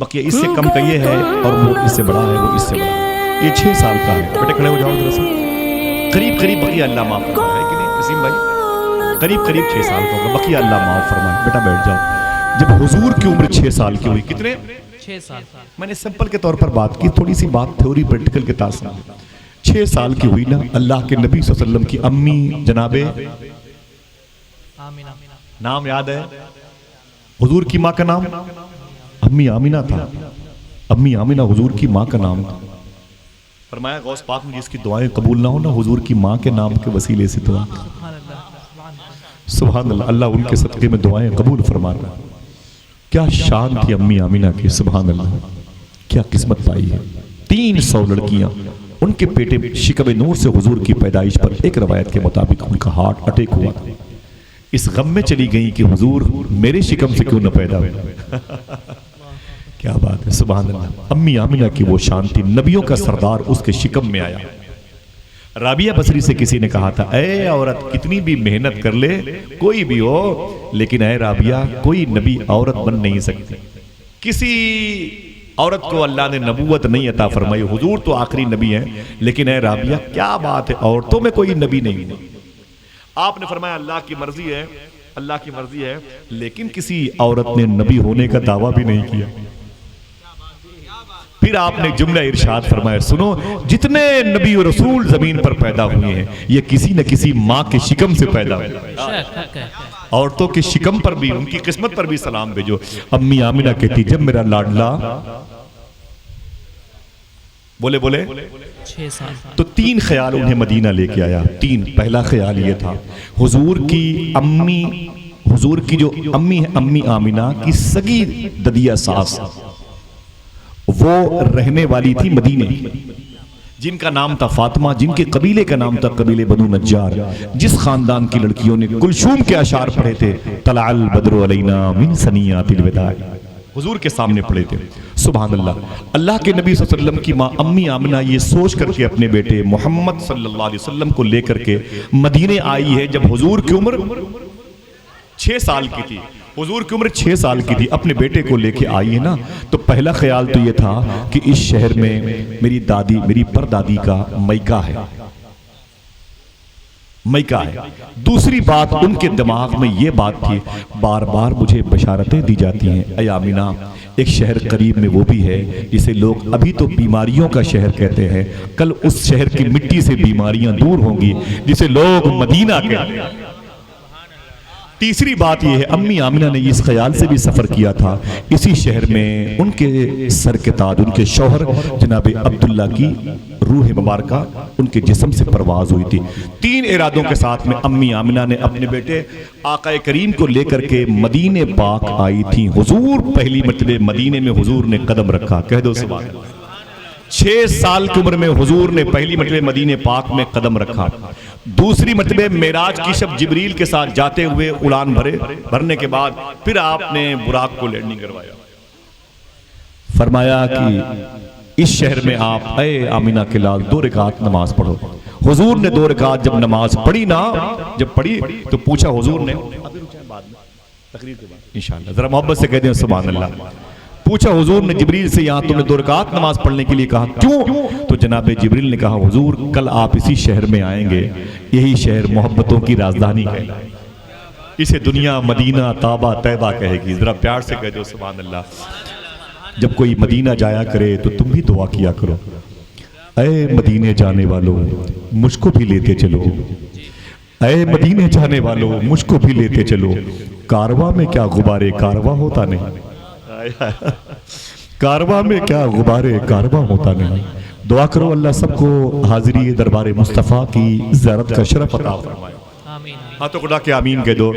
बकिया इससे कम का ये है और वो इससे बड़ा है, वो इससे बड़ा है। ये 6 साल का है। बेटे खड़े हो जाओ जरा सा। करीब करीब बकिया अल्लाह माफ फरमाए, है कि नहीं वसीम भाई? करीब करीब 6 साल का होगा, बकिया अल्लाह माफ फरमाए। बेटा बैठ जाओ। जब हुजूर की उम्र 6 साल की हुई, कितने? 6 साल। मैंने सिंपल के तौर पर बात की, थोड़ी सी बात थ्योरी प्रैक्टिकल के साथ। 6 साल की हुई ना, अल्लाह के नबी सल्लल्लाहु अलैहि वसल्लम की अम्मी जनाबे आमीना। नाम याद है? हुजूर की माँ का नाम अम्मी आमीना था। अम्मी आमीना हुजूर की माँ का नाम था। फरमाया गौस पाक ने जिसकी दुआएं कबूल ना हो ना, हुजूर की माँ के नाम के वसीले से दुआ। सुभान अल्लाह, अल्लाह उनके सदके में दुआएं कबूल फरमा रहा है। क्या शान थी अम्मी आमीना की, सुभान अल्लाह, क्या किस्मत पाई है। 300 लड़कियां उनके पेटे शिकब नूर से हुजूर की पैदाइश पर एक रवायत के मुताबिक उनका हार्ट अटैक हुआ था। इस गम में चली गई कि हुजूर मेरे शिकम से क्यों न पैदा हुआ। क्या बात है, सुभान अल्लाह। अम्मी आमिना की वो शान थी, नबियों का सरदार उसके शिकम में आया। राबिया बसरी से किसी ने कहा था, ऐ औरत कितनी भी मेहनत कर ले, कोई भी हो, लेकिन ऐ राबिया कोई नबी औरत बन नहीं सकती। किसी औरत को अल्लाह ने नबूवत नहीं अता फरमाई, हुजूर तो आखिरी नबी हैं, लेकिन ऐ राबिया क्या बात है, औरतों में कोई नबी नहीं है। आपने फरमाया अल्लाह की मर्जी है, अल्लाह की मर्जी है, लेकिन किसी औरत ने नबी होने का दावा भी नहीं किया। फिर आपने जुमला इरशाद फरमाया, सुनो जितने नबी और रसूल जमीन पर पैदा हुए हैं, ये किसी न किसी माँ के शिकम से पैदा हुए। औरतों के शिकम पर भी, उनकी किस्मत पर भी सलाम भेजो। अम्मी आमिना कहती, जब मेरा लाडला बोले 6 साल, तो 3 ख्याल उन्हें मदीना लेके आया। 3, पहला ख्याल ये था, हुजूर की अम्मी, हुजूर की जो अम्मी है अम्मी आमिना की सगी ददिया सास, वो रहने वाली थी मदीने, जिनका नाम था फातिमा, जिनके कबीले का नाम था कबीले बनु नज्जार, जिस खानदान की लड़कियों ने कुलशूम के अशार पढ़े थे, तलाअल बद्रु अलैना मिन सनियातिल विदा, हुजूर के सामने पढ़े थे। सुभान अल्लाह। अल्लाह के नबी सल्लल्लाहु अलैहि वसल्लम की माँ अम्मी आमिना ये सोच करके अपने बेटे मोहम्मद सल्लल्लाहु अलैहि वसल्लम को लेकर के मदीने आई है जब हुजूर की उम्र 6 साल की थी। हुजूर की उम्र 6 साल की थी, अपने बेटे को लेके आई है ना, तो पहला ख्याल तो ये था कि इस शहर में मेरी दादी, मेरी परदादी का मैका है, मैका है। दूसरी बात उनके दिमाग में ये बात थी, बार बार मुझे बशारतें दी जाती हैं, ऐ आमिना एक शहर करीब में वो भी है जिसे लोग अभी तो बीमारियों का शहर कहते हैं, कल उस शहर की मिट्टी से बीमारियां दूर होंगी जिसे लोग मदीना कहते हैं। तीसरी बात यह है, अम्मी आमिना ने इस ख्याल से भी सफर किया था, इसी शहर में उनके सर के ताज, उनके शौहर जनाब अब्दुल्ला की रूह मुबारका उनके जिस्म से परवाज हुई थी। 3 इरादों के साथ में अम्मी आमिना ने अपने बेटे आका करीम को लेकर के मदीने पाक आई थी। हुजूर पहली मरतबे मदीने में हुजूर ने कदम रखा, कह दो सुभान अल्लाह। 6 साल की उम्र में हुजूर ने पहली मरतबे मदीने पाक में कदम रखा। दूसरी मरतबे मेराज की शब जिब्रील के साथ जाते हुए उड़ान भरने के बाद फिर आपने बुराक को लैंडिंग करवाया। फरमाया कि इस शहर में आप ऐ आमिना के लाल 2 रकात नमाज पढ़ो। हुजूर ने 2 रकात जब नमाज पढ़ी ना, जब पढ़ी तो पूछा हुजूर ने, तकरीर के बाद इंशाअल्लाह जरा मोहब्बत से कह दें सुभान अल्लाह। पूछा हुजूर ने जिब्रील से, यहाँ तुमने 2 रकात नमाज पढ़ने के लिए कहा, क्यों? तो जनाब जिब्रील ने कहा, हुजूर कल आप इसी शहर में आएंगे, यही शहर मोहब्बतों की राजधानी कहलाए, इसे दुनिया मदीना ताबा तैबा कहेगी। जरा प्यार से कह दो सुभान अल्लाह। जब कोई मदीना जाया करे तो तुम भी दुआ किया करो, ऐ मदीने जाने वालों मुझको भी लेते चलो, ऐ मदीने जाने वालों मुझको भी लेते चलो, कारवां में क्या गुबारे कारवां होता नहीं, कारवां में क्या गुबारे कारवां होता नहीं। दुआ करो अल्लाह सबको हाजिरी दरबार मुस्तफ़ा की ज़ियारत का शरफ अता फरमाए। आमीन। हाथों को उठा के आमीन कह दो।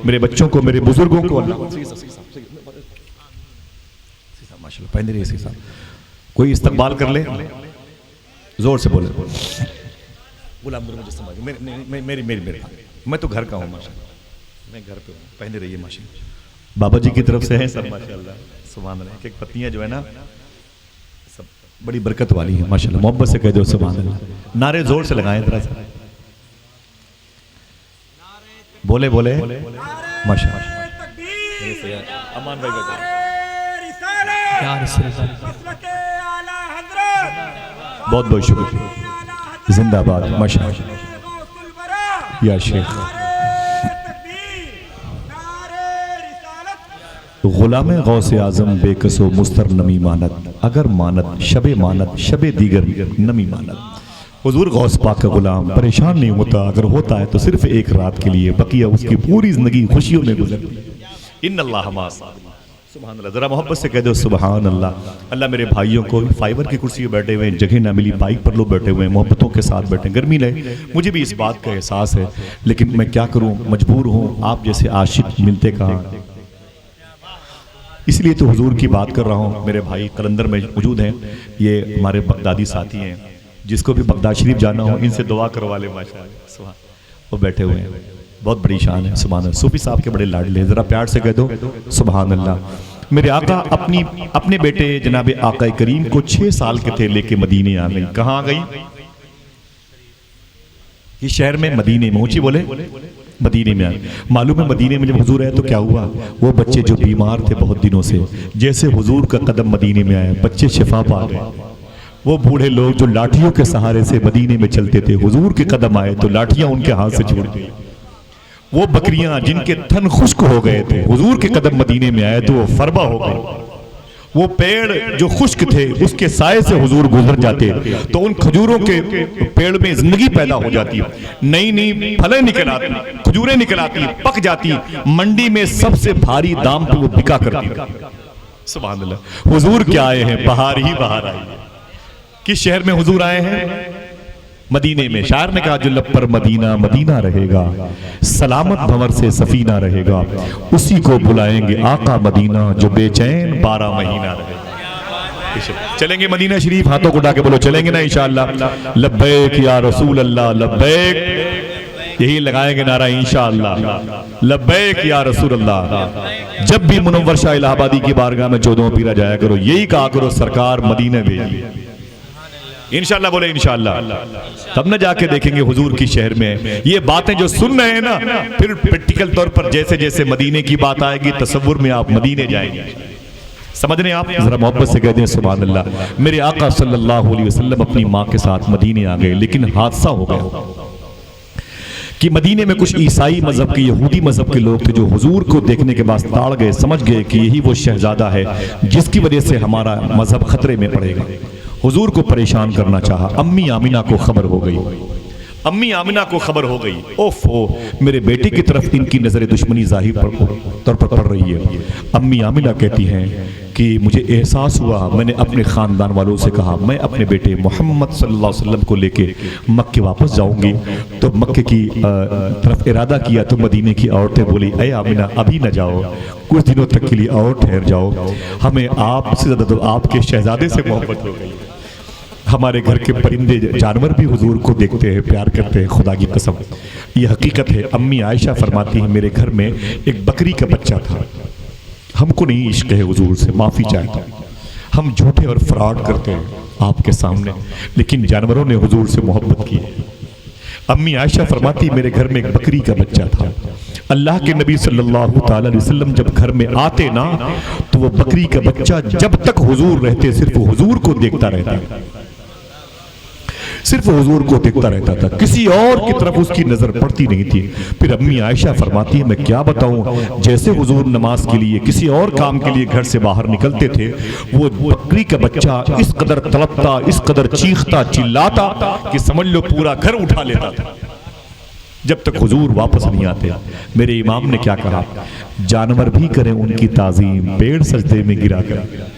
मेरे बच्चों को, मेरे बुजुर्गों को अल्लाह माशाल्लाह पहन रही है। कोई इस्तकबाल कर ले, जोर से बोले। बोला मुझे समझ, मेरी मैं तो घर का हूँ माशाल्लाह, मैं घर पे हूँ, पहने रहिए माशाल्लाह। बाबा जी की तरफ से है सब माशाल्लाह सुभान अल्लाह। एक पत्तियां जो है ना सब बड़ी बरकत वाली है माशाल्लाह। मोहब्बत से कह दो सुभान अल्लाह। नारे जोर से लगाएं जरा सा, बोले माशाल्लाह। अमान भाई या रसूल अल्लाह। बहुत बहुत शुक्रिया, जिंदाबाद, माशाअल्लाह या शेख। गुलाम गौसे आजम बेकसो मुस्तर नमी मानत, अगर मानत शबे मानत शबे दीगर नमी मानत। हुजूर गौस पाक का गुलाम परेशान नहीं होता, अगर होता है तो सिर्फ एक रात के लिए, बकिया उसकी पूरी जिंदगी खुशियों में गुजरती है। इन्नल्लाह मा सुभान अल्लाह, जरा मोहब्बत से कह दो सुभान अल्लाह। अल्लाह मेरे भाइयों को फाइबर की कुर्सी पर बैठे हुए, जगह ना मिली, बाइक पर लोग बैठे हुए हैं, मोहब्बतों के साथ बैठे, गर्मी लगे, मुझे भी इस बात का एहसास है, लेकिन मैं क्या करूं, मजबूर हूं। आप जैसे आशिक मिलते कहाँ, इसलिए तो हुजूर की बात कर रहा हूँ। मेरे भाई कलंदर में मौजूद हैं, ये हमारे बगदादी साथी हैं, जिसको भी बगदाद शरीफ जाना हो इनसे दुआ करवा ले माशाअल्लाह। वो बैठे हुए हैं, बहुत बड़ी शान है सुभान अल्लाह। सूफी साहब के बड़े लाडले, जरा प्यार से कह दो सुभान अल्लाह। मेरे आका अपने बेटे जनाब आका करीम को 6 साल के थे लेके मदीने आ गई। कहाँ आ गई? इस शहर में, मदीने में, ऊंची बोले, मदीने में आए। मालूम है मदीने में जब हुजूर आए तो क्या हुआ? वो बच्चे जो बीमार थे बहुत दिनों से, जैसे हुजूर का कदम मदीने में आया, बच्चे शिफा पा गए। वो बूढ़े लोग जो लाठियों के सहारे से मदीने में चलते थे, हुजूर के कदम आए तो लाठियां उनके हाथ से छूट गई। वो बकरियां जिनके थन खुश्क हो गए थे, हुजूर के कदम मदीने में आए तो वो फरबा हो गए। वो पेड़ जो खुश्क थे उसके साए से हुजूर गुजर जाते तो उन खजूरों के पेड़ में जिंदगी पैदा हो जाती, नई नई फलें निकल आती, खजूरें निकल आती, पक जाती, मंडी में सबसे भारी दाम पे वो बिका करती। सुभान अल्लाह। हुजूर क्या आए हैं, बहार ही बहार आई है। किस शहर में हुजूर आए हैं? मदीने में। शायर ने कहा जो लब पर मदीना मदीना रहेगा, सलामत भंवर से सफीना रहेगा, उसी को बुलाएंगे आका मदीना जो बेचैन 12 महीना रहेगा। चलेंगे मदीना शरीफ, हाथों को उठा के बोलो चलेंगे ना इंशाअल्लाह। लब्बैक या रसूल अल्लाह, लब्बैक, यही लगाएंगे नारा इंशाअल्लाह, लब्बैक या रसूल अल्लाह। जब भी मुनव्वर शाह इलाहाबादी की बारगाह में 14 पीरा जाया करो, यही कहा करो सरकार मदीने भेजिए, इंशाअल्लाह बोले इंशाअल्लाह। तब न जाके देखेंगे हुजूर की शहर में ये बातें जो सुन रहे हैं ना, फिर प्रैक्टिकल तौर पर जैसे जैसे मदीने की बात आएगी तसव्वुर में आप मदीने जाएंगे। समझ रहे हैं आप? जरा मोहब्बत से कह दें सुभान अल्लाह। मेरे आका सल्लल्लाहु अलैहि वसल्लम अपनी माँ के साथ मदीने आ गए, लेकिन हादसा हो गया कि मदीने में कुछ ईसाई मजहब के, यहूदी मजहब के लोग थे जो हुजूर को देखने के बाद ताड़ गए, समझ गए कि यही वो शहजादा है जिसकी वजह से हमारा मजहब खतरे में पड़ेगा। हुजूर को परेशान करना चाहा। अम्मी आमिना को खबर हो गई, अम्मी आमिना को खबर हो गई, ओफो मेरे बेटे की तरफ इनकी नजर दुश्मनी जाहिर तौर पर पड़ रही है। अम्मी आमिना कहती हैं कि मुझे एहसास हुआ, मैंने अपने खानदान वालों से कहा मैं अपने बेटे मोहम्मद सल्लल्लाहु अलैहि वसल्लम को लेके मक्के वापस जाऊंगी। तो मक्के की तरफ इरादा किया तो मदीने की औरतें बोली ऐ आमिना अभी न जाओ, कुछ दिनों तक के लिए और ठहर जाओ, हमें आपसे ज्यादा तो आपके शहजादे से मोहब्बत हो गई। हमारे घर के परिंदे जानवर भी हुजूर को देखते हैं, प्यार करते हैं, खुदा की कसम ये हकीकत है। अम्मी आयशा फरमाती है मेरे घर में एक बकरी का बच्चा था, हमको नहीं इश्क है हुजूर से, माफ़ी चाहता हूँ, हम झूठे और फ्रॉड करते हैं आपके सामने, लेकिन जानवरों ने हुजूर से मोहब्बत की। अम्मी आयशा फरमाती मेरे घर में एक बकरी का बच्चा था, अल्लाह के नबी सल्लल्लाहु ताला अलैहि वसल्लम जब घर में आते ना तो वो बकरी का बच्चा जब तक हुजूर रहते सिर्फ हुजूर को देखता रहता, सिर्फ हुजूर को देखता रहता था, किसी और की तरफ उसकी नजर पड़ती नहीं थी। फिर अम्मी आयशा फरमाती है मैं क्या बताऊं, जैसे हुजूर नमाज के लिए किसी और काम के लिए घर से बाहर निकलते थे, वो बकरी का बच्चा इस कदर तड़पता, इस कदर चीखता चिल्लाता कि समझ लो पूरा घर उठा लेता था जब तक हुजूर वापस नहीं आते। मेरे इमाम ने क्या कहा, जानवर भी करें उनकी ताजीम, पेड़ सजदे में गिरा कर।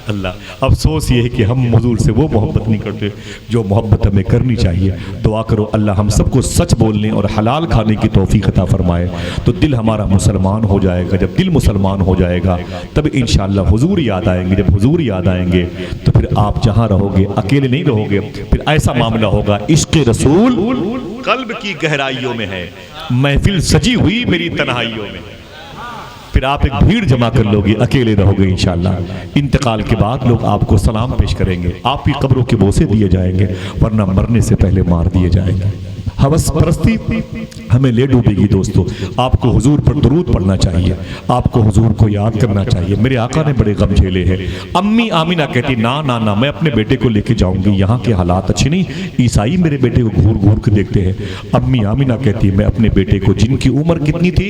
अल्लाह, अफसोस ये है कि हम हुजूर से वो मोहब्बत नहीं करते जो मोहब्बत हमें करनी चाहिए। दुआ करो अल्लाह हम सबको सच बोलने और हलाल खाने की तौफीक अता फरमाए, तो दिल हमारा मुसलमान हो जाएगा। जब दिल मुसलमान हो जाएगा तब इंशाअल्लाह हुजूर याद आएंगे। जब हुजूर याद आएंगे तो फिर आप जहाँ रहोगे अकेले नहीं रहोगे, फिर ऐसा मामला होगा इश्क़ रसूल कल्ब की गहराइयों में है, महफिल सजी हुई मेरी तन्हाइयों में, फिर आप एक भीड़ जमा कर लोगे, अकेले रहोगे इंशाअल्लाह। इंतकाल के बाद लोग आपको सलाम पेश करेंगे, आपकी कब्रों के बोसे दिए जाएंगे, वरना मरने से पहले मार दिए जाएंगे। हवस परस्ती हमें ले डूबेगी। दोस्तों, आपको हुजूर पर दुरूद पढ़ना चाहिए, आपको हुजूर को याद करना चाहिए। मेरे आका ने बड़े गम झेले हैं। अम्मी आमिना कहती ना ना ना, मैं अपने बेटे को लेके जाऊंगी, यहाँ के हालात अच्छे नहीं, ईसाई मेरे बेटे को घूर घूर के देखते हैं। अम्मी आमिना कहती मैं अपने बेटे को, जिनकी उम्र कितनी थी,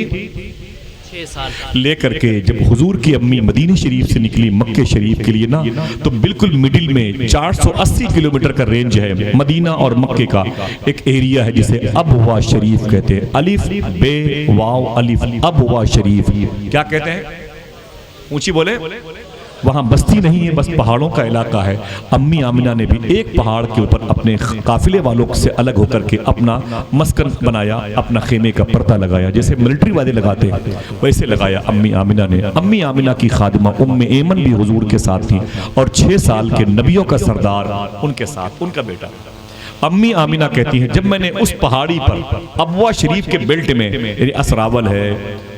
6 साल। लेकर के जब हुजूर की अम्मी मदीने शरीफ से निकली मक्के शरीफ के लिए ना, तो बिल्कुल मिडिल में 480 किलोमीटर का रेंज है मदीना और मक्के का। एक एरिया है जिसे अबवा शरीफ कहते हैं, अलिफ बे वाव अलिफ, अबवा शरीफ। क्या कहते हैं, ऊंची बोले। वहां बस्ती नहीं है, बस पहाड़ों का इलाका है। अम्मी आमिना ने भी एक पहाड़ के ऊपर अपने काफिले वालों से अलग होकर के अपना मस्कन बनाया, अपना खेमे का पर्दा लगाया, जैसे मिलिट्री वाले लगाते हैं वैसे लगाया अम्मी आमिना ने। अम्मी आमिना की खादिमा उम्मे एमन भी हुजूर के साथ थी, और 6 साल के नबियों का सरदार उनके साथ, उनका बेटा। अम्मी आमिना कहती हैं जब मैंने उस पहाड़ी पर अबवा शरीफ के बेल्ट में, यानी असरावल है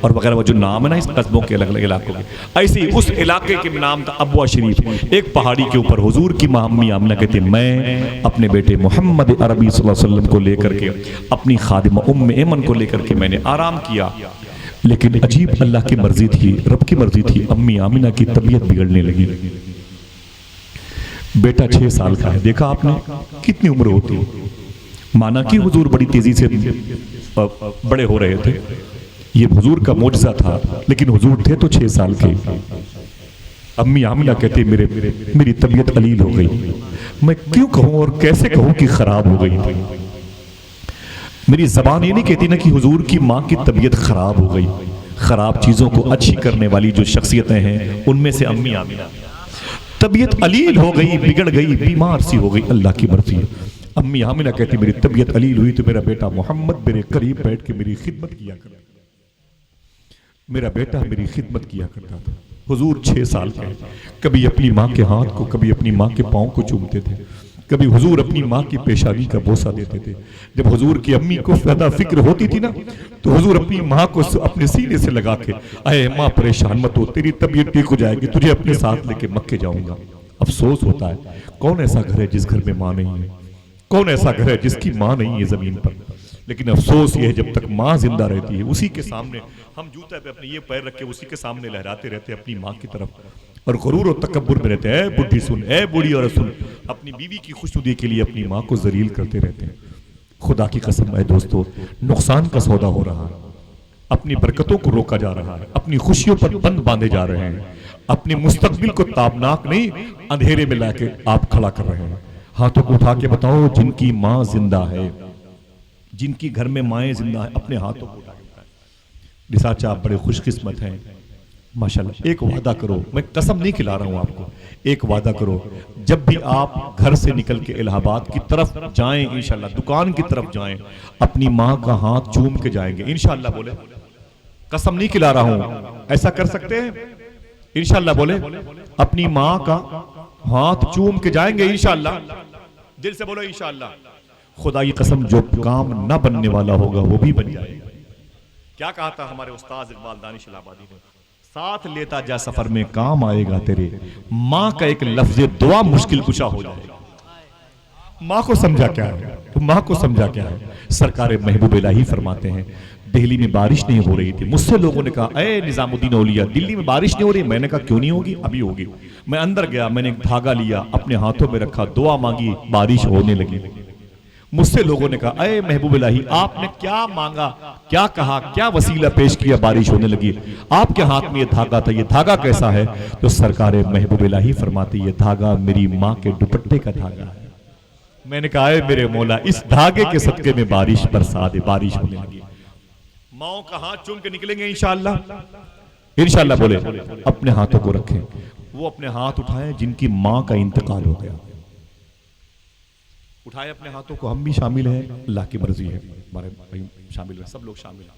और वगैरह वो जो नाम है ना इस कस्बों के अलग अलग इलाकों के, ऐसे ही उस इलाके के नाम था अबवा शरीफ। एक पहाड़ी के ऊपर हुजूर की मां अम्मी आमिना कहती है मैं अपने बेटे मोहम्मद अरबी सल्लल्लाहु अलैहि वसल्लम को लेकर के, अपनी खादिमा उम्मे एमन को लेकर के मैंने आराम किया। लेकिन अजीब अल्लाह की मर्जी थी, रब की मर्जी थी, अम्मी आमिना की तबीयत बिगड़ने लगी। बेटा 6 साल का है, देखा आपने कितनी उम्र होती है। माना कि हुजूर बड़ी तेजी से बड़े हो रहे थे, ये हुजूर का मोजज़ा था, लेकिन हुजूर थे तो 6 साल के। अम्मी आमिना कहती मेरी तबीयत अलील हो गई। मैं क्यों कहूं और कैसे कहूं कि खराब हो गई। मेरी जबान ये नहीं कहती ना कि हुजूर की माँ की तबीयत खराब हो गई। खराब चीजों को अच्छी करने वाली जो शख्सियतें हैं उनमें से अम्मी आमिना। तबीयत अलील हो गई, बिगड़ गई, बीमार सी हो गई, अल्लाह की मर्जी है। अम्मी आमिना कहती मेरी तबीयत अलील हुई तो मेरा बेटा मोहम्मद मेरे करीब बैठ के मेरी खिदमत किया करता, मेरा बेटा मेरी खिदमत किया करता था। हुजूर 6 साल के, कभी अपनी माँ के हाथ को, कभी अपनी माँ के पाँव को चूमते थे, कभी हुजूर अपनी माँ की पेशानी का बोसा देते थे। जब हुजूर की अम्मी को ज्यादा फिक्र होती थी ना, तो हुजूर अपनी माँ को अपने सीने से लगा के, अरे माँ परेशान मत हो, तेरी तबीयत ठीक हो जाएगी, तुझे अपने साथ लेके मक्के जाऊंगा। अफसोस होता है, कौन ऐसा घर है जिस घर में माँ नहीं है, कौन ऐसा घर है जिसकी माँ नहीं है जमीन पर। लेकिन अफसोस ये है जब तक माँ जिंदा रहती है, उसी के सामने हम जूते पे अपने ये पैर रख के उसी के सामने लहराते रहते हैं अपनी माँ की तरफ, और गुरूर और तकब्बुर में रहते हैं, बुढ़ी सुन, ए बूढ़ी और सुन, अपनी बीवी की खुशनुदी के लिए अपनी माँ को जलील करते रहते हैं। खुदा की कसम है दोस्तों, नुकसान का सौदा हो रहा है, अपनी बरकतों को रोका जा रहा है, अपनी खुशियों पर बंद बांधे जा रहे हैं, अपने मुस्तकबिल को ताबनाक नहीं अंधेरे में लाके आप खड़ा कर रहे हैं। हाथों को उठा के बताओ जिनकी माँ जिंदा है, जिनकी घर में माएँ जिंदा है, अपने हाथों को उठा के। रिसाच आप बड़े खुशकिस्मत हैं माशाल्लाह। एक वादा करो, मैं कसम नहीं खिला रहा हूं आपको, एक वादा करो, जब भी आप घर से निकल के इलाहाबाद की तरफ जाएं, इंशाल्लाह दुकान की तरफ जाएं, अपनी माँ का हाथ चूम के जाएंगे इंशाल्लाह। बोले कसम नहीं खिला रहा हूं, ऐसा कर सकते हैं इंशाल्लाह। बोले अपनी माँ का हाथ चूम के जाएंगे इंशाल्लाह, दिल से बोलो इंशाल्लाह। खुदा की कसम जो काम ना बनने वाला होगा वो भी बन जाएगा। क्या कहा था हमारे उस्ताद इकबाल दानिश इलाहाबादी ने, साथ लेता जा सफर में काम आएगा तेरे, माँ का एक लफ्ज दुआ मुश्किल कुशा हो जाएगा। माँ को समझा क्या है, तो माँ को समझा क्या है। सरकार महबूब इलाही फरमाते हैं दिल्ली में बारिश नहीं हो रही थी, मुझसे लोगों ने कहा ए निजामुद्दीन औलिया दिल्ली में बारिश नहीं हो रही। मैंने कहा क्यों नहीं होगी, अभी होगी। मैं अंदर गया, मैंने एक धागा लिया, अपने हाथों में रखा, दुआ मांगी, बारिश होने लगी। मुझसे लोगों ने कहा अरे महबूब इलाही आपने क्या मांगा, क्या कहा, क्या वसीला पेश किया, बारिश होने लगी। आपके हाथ में ये धागा था, ये धागा कैसा है? तो सरकार महबूब इलाही फरमाती ये धागा मेरी माँ के दुपट्टे का धागा है। मैंने कहा है मेरे मौला इस धागे के सदके में बारिश बरसा दे। बारिश होने लगी, माओ का हाथ चूम के निकलेंगे इंशाअल्लाह। इंशाअल्लाह बोले अपने हाथों को रखें, वो अपने हाथ उठाएं जिनकी माँ का इंतकाल हो गया, उठाए अपने हाथों को। हम भी शामिल हैं, अल्लाह की मर्जी है, हमारे भाई शामिल हैं, सब लोग शामिल हैं।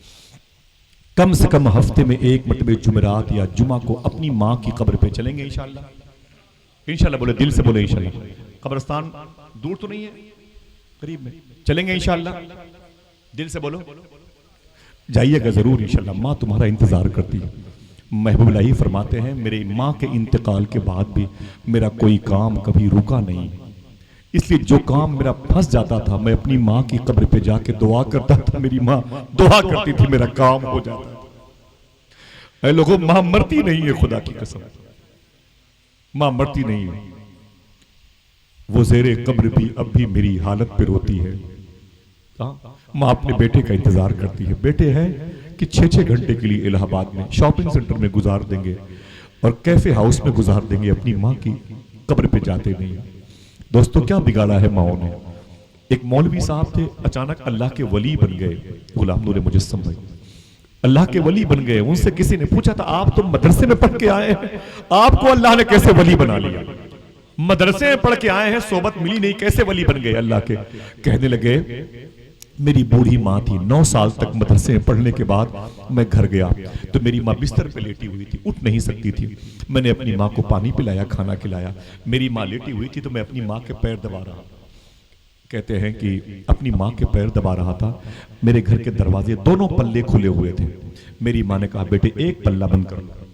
कम से कम हफ्ते में एक मरतबे जुमेरात या जुमा को अपनी माँ की कब्र पे चलेंगे इंशाअल्लाह। इंशाअल्लाह बोले, दिल से बोले इंशाअल्लाह। कब्रिस्तान दूर तो नहीं है, करीब में, चलेंगे इंशाअल्लाह। दिल से बोलो, जाइएगा जरूर इंशाअल्लाह, माँ तुम्हारा इंतजार करती है। महबूब इलाही फरमाते हैं मेरे माँ के इंतकाल के बाद भी मेरा कोई काम कभी रुका नहीं। इसलिए जो काम मेरा फंस जाता था मैं अपनी माँ की कब्र पे जाके दुआ करता था, मेरी माँ दुआ करती थी, मेरा काम हो जाता था। ऐ लोगों, माँ मरती नहीं है, खुदा की कसम, माँ मरती नहीं है। वो ज़ेरे कब्र भी अब भी मेरी हालत पे रोती है। माँ अपने बेटे का इंतजार करती है। बेटे हैं कि 6-6 घंटे के लिए इलाहाबाद में शॉपिंग सेंटर में गुजार देंगे और कैफे हाउस में गुजार देंगे, अपनी माँ की कब्र पे जाते नहीं। दोस्तों, क्या बिगाड़ा है माओ ने। एक मौलवी साहब थे, अचानक अल्लाह के वली बन गए, गुलाम नूर मुजस्सम भाई अल्लाह के वली बन गए। उनसे किसी ने पूछा था, आप तो मदरसे में पढ़ के आए हैं, आपको अल्लाह ने कैसे वली बना लिया? मदरसे में पढ़ के आए हैं, सोबत मिली नहीं, कैसे वली बन गए अल्लाह के? कहने लगे, मेरी बूढ़ी माँ थी, 9 साल तक मदरसे में पढ़ने के बाद मैं घर गया तो मेरी माँ बिस्तर पे लेटी हुई थी, उठ नहीं सकती थी। मैंने अपनी माँ को पानी पिलाया, खाना खिलाया। मेरी माँ लेटी हुई थी तो मैं अपनी माँ के पैर दबा रहा। कहते हैं कि अपनी माँ के पैर दबा रहा था, मेरे घर के दरवाजे दोनों पल्ले खुले हुए थे। मेरी माँ ने कहा, बेटे एक पल्ला बंद कर लो,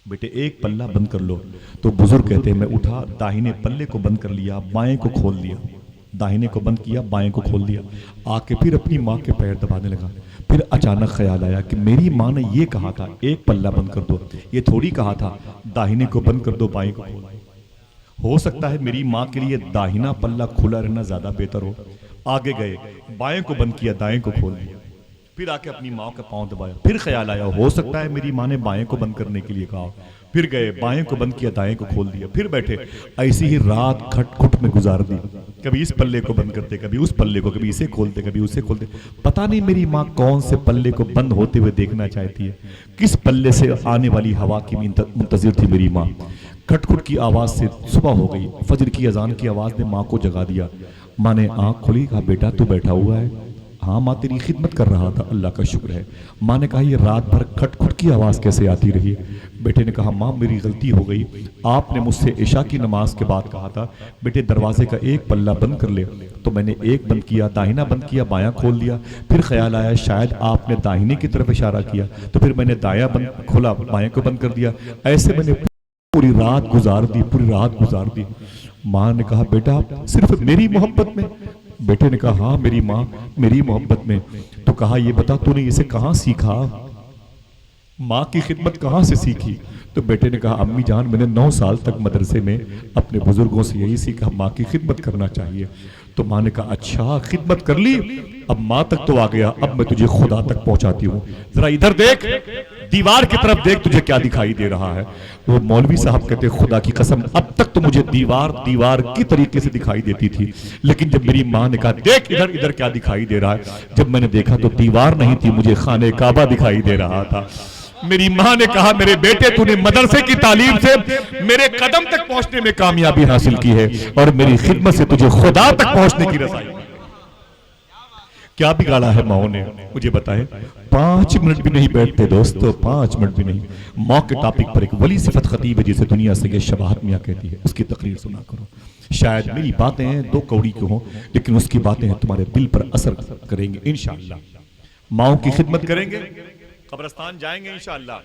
बेटे एक पल्ला बंद कर लो। तो बुजुर्ग कहते हैं, मैं उठा, दाहिने पल्ले को बंद कर लिया, बाएं को खोल दिया, दाहिने को बंद किया, बाएं को खोल दिया। आके फिर अपनी माँ के पैर दबाने लगा। फिर अचानक ख्याल आया कि मेरी माँ ने ये कहा था एक पल्ला बंद कर दो, ये थोड़ी कहा था दाहिने को बंद कर दो, बाएं को खोल दो। हो सकता है मेरी माँ के लिए दाहिना पल्ला खुला रहना ज्यादा बेहतर हो। आगे गए, बाएं को बंद किया, दाएं को खोल दिया। फिर आके अपनी माँ का पांव दबाया। फिर ख्याल आया, हो सकता है मेरी माँ ने बाएं को बंद करने के लिए कहा। फिर गए, बाएं को बंद किया, दाएं को खोल दिया। फिर बैठे, ऐसी ही रात खटखुट में गुजार दी। कभी इस पल्ले को बंद करते, कभी उस पल्ले को, कभी इसे खोलते, कभी उसे खोलते। पता नहीं मेरी माँ कौन से पल्ले को बंद होते हुए देखना चाहती है, किस पल्ले से आने वाली हवा की मुंतजिर थी मेरी माँ। खटखुट की आवाज से सुबह हो गई, फजर की अजान की आवाज ने माँ को जगा दिया। माँ ने आंख खोली, कहा, बेटा तू बैठा हुआ है? हाँ माँ, तेरी खिदमत कर रहा था, अल्लाह का शुक्र है। माँ ने कहा, ये रात भर खटखुट की आवाज़ कैसे आती रही? बेटे ने कहा, माँ मेरी गलती हो गई, आपने मुझसे इशा की नमाज के बाद कहा था बेटे दरवाजे का एक पल्ला बंद कर ले, तो मैंने एक बंद किया, दाहिना बंद किया, बायां खोल दिया। फिर ख्याल आया शायद आपने दाहिने की तरफ इशारा किया, तो फिर मैंने दायां बंद खोला, बायां को बंद कर दिया। ऐसे मैंने पूरी रात गुजार दी, पूरी रात गुजार दी। माँ ने कहा, बेटा सिर्फ मेरी मोहब्बत में? बेटे ने कहा, हाँ मेरी माँ मेरी मोहब्बत में। तो कहा, ये बता तूने इसे कहाँ सीखा, माँ की खिदमत कहाँ से सीखी? तो बेटे ने कहा, अम्मी जान मैंने 9 साल तक मदरसे में अपने बुजुर्गों से यही सीखा, माँ की खिदमत करना चाहिए। तो माँ ने कहा, अच्छा खिदमत कर ली, अब माँ तक तो आ गया, अब मैं तुझे खुदा तक पहुंचाती हूँ। जरा इधर देख, दीवार की तरफ देख, तुझे क्या दिखाई दे रहा है? वो मौलवी साहब कहते, खुदा की कसम अब तक तो मुझे दीवार दीवार की तरीके से दिखाई देती थी, लेकिन जब मेरी माँ ने कहा देख इधर इधर क्या दिखाई दे रहा है, जब मैंने देखा तो दीवार नहीं थी, मुझे खाने काबा दिखाई दे रहा था। मेरी माँ ने कहा, मेरे बेटे तूने मदरसे की तालीम से मेरे कदम तक पहुंचने में कामयाबी हासिल की है और मेरी खिदमत से तुझे खुदा तक पहुंचने की रसाई। क्या बिगाड़ा है माओ ने, मुझे बताएं। 5 मिनट भी नहीं बैठते दोस्तों, 5 मिनट भी नहीं। माँ के टॉपिक पर एक वली सिफत खतीब है जिसे दुनिया से शबाहत मियाँ कहती है, उसकी तकरीर सुना करो। शायद मेरी बातें 2 कौड़ी की हों, लेकिन उसकी बातें तुम्हारे दिल पर असर करेंगे इंशाअल्लाह। माओ की खिदमत करेंगे, कब्रिस्तान जाएंगे इंशाअल्लाह।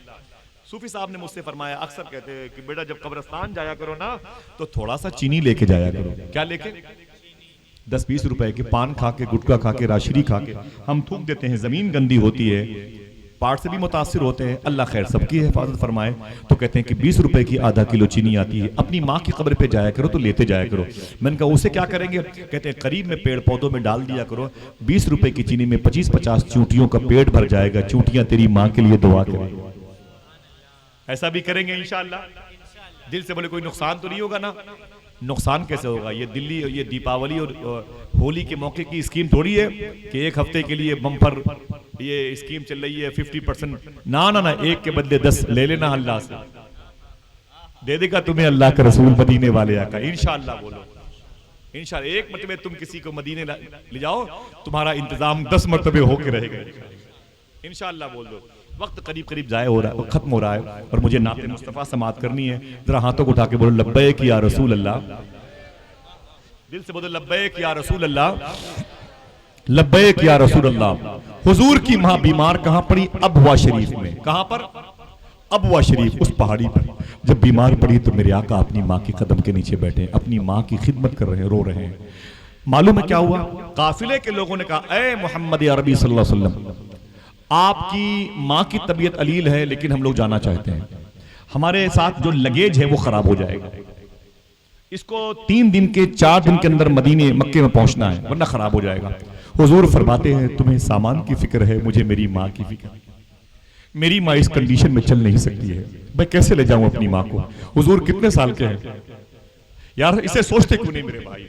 सूफी साहब ने मुझसे फरमाया, अक्सर कहते हैं कि बेटा जब कब्रिस्तान जाया करो ना तो थोड़ा सा चीनी लेके जाया करो। क्या लेके? 10-20 रुपए के पान खा के, गुटखा खा के, राशरी खा के हम थूक देते हैं, जमीन गंदी होती है, पार्ट से भी मुतासिर होते हैं। अल्लाह खैर सबकी हिफाजत फरमाए। तो कहते हैं कि 20 रुपए की आधा किलो चीनी आती है, अपनी माँ की कब्र पे जाया करो तो लेते जाया करो। मैंने कहा उसे क्या करेंगे? कहते हैं करीब में पेड़ पौधों में डाल दिया करो, 20 रुपए की चीनी में 25-50 चूंटियों का पेट भर जाएगा, चूंटियां तेरी माँ के लिए दुआ करेंगी। ऐसा भी करेंगे इंशाअल्लाह। दिल से बोले कोई नुकसान तो नहीं होगा ना? नुकसान कैसे होगा? ये दिल्ली, ये दीपावली और होली के मौके की स्कीम थोड़ी है कि 1 हफ्ते के लिए बम्पर ये स्कीम चल रही है 50%। ना ना ना, 1 के बदले 10 ले लेना, अल्लाह से दे देगा तुम्हें अल्लाह का रसूल मदीने वाले आका। इंशाअल्लाह बोलो इंशाअल्लाह। 1 मरतबे तुम किसी को मदीने ले जाओ, तुम्हारा इंतजाम 10 मरतबे होके रहेगा इंशाअल्लाह। बोल दो। वक्त करीब करीब जाए हो रहा है, खत्म हो रहा है और मुझे नाते मुस्तफा समात करनी है। जरा हाथों को उठा के बोलो लब्बैक या रसूल अल्लाह। दिल से बोलो लब्बैक या रसूल अल्लाह, लब्बैक या रसूल अल्लाह। हुजूर की मां बीमार कहां पड़ी? अबवा शरीफ में। कहां पर? अबवा शरीफ उस पहाड़ी पर जब बीमार पड़ी तो मेरे आका अपनी माँ के कदम के नीचे बैठे, अपनी माँ की खिदमत कर रहे हैं, रो रहे हैं। मालूम है क्या हुआ? काफिले के लोगों ने कहा, ए मोहम्मद अरबी सल्लल्लाहु अलैहि वसल्लम, आपकी माँ की तबीयत अलील है, लेकिन हम लोग जाना चाहते हैं, हमारे साथ जो लगेज है वो खराब हो जाएगा, इसको 3 दिन के 4 दिन के अंदर मदीने मक्के में पहुंचना है, वरना खराब हो जाएगा। हुजूर फरमाते हैं, तुम्हें सामान की फिक्र है, मुझे मेरी माँ की फिक्र है। मेरी माँ इस कंडीशन में चल नहीं सकती है, मैं कैसे ले जाऊं अपनी माँ को? हुजूर कितने साल के हैं यार, इसे सोचते क्यों नहीं मेरे भाई?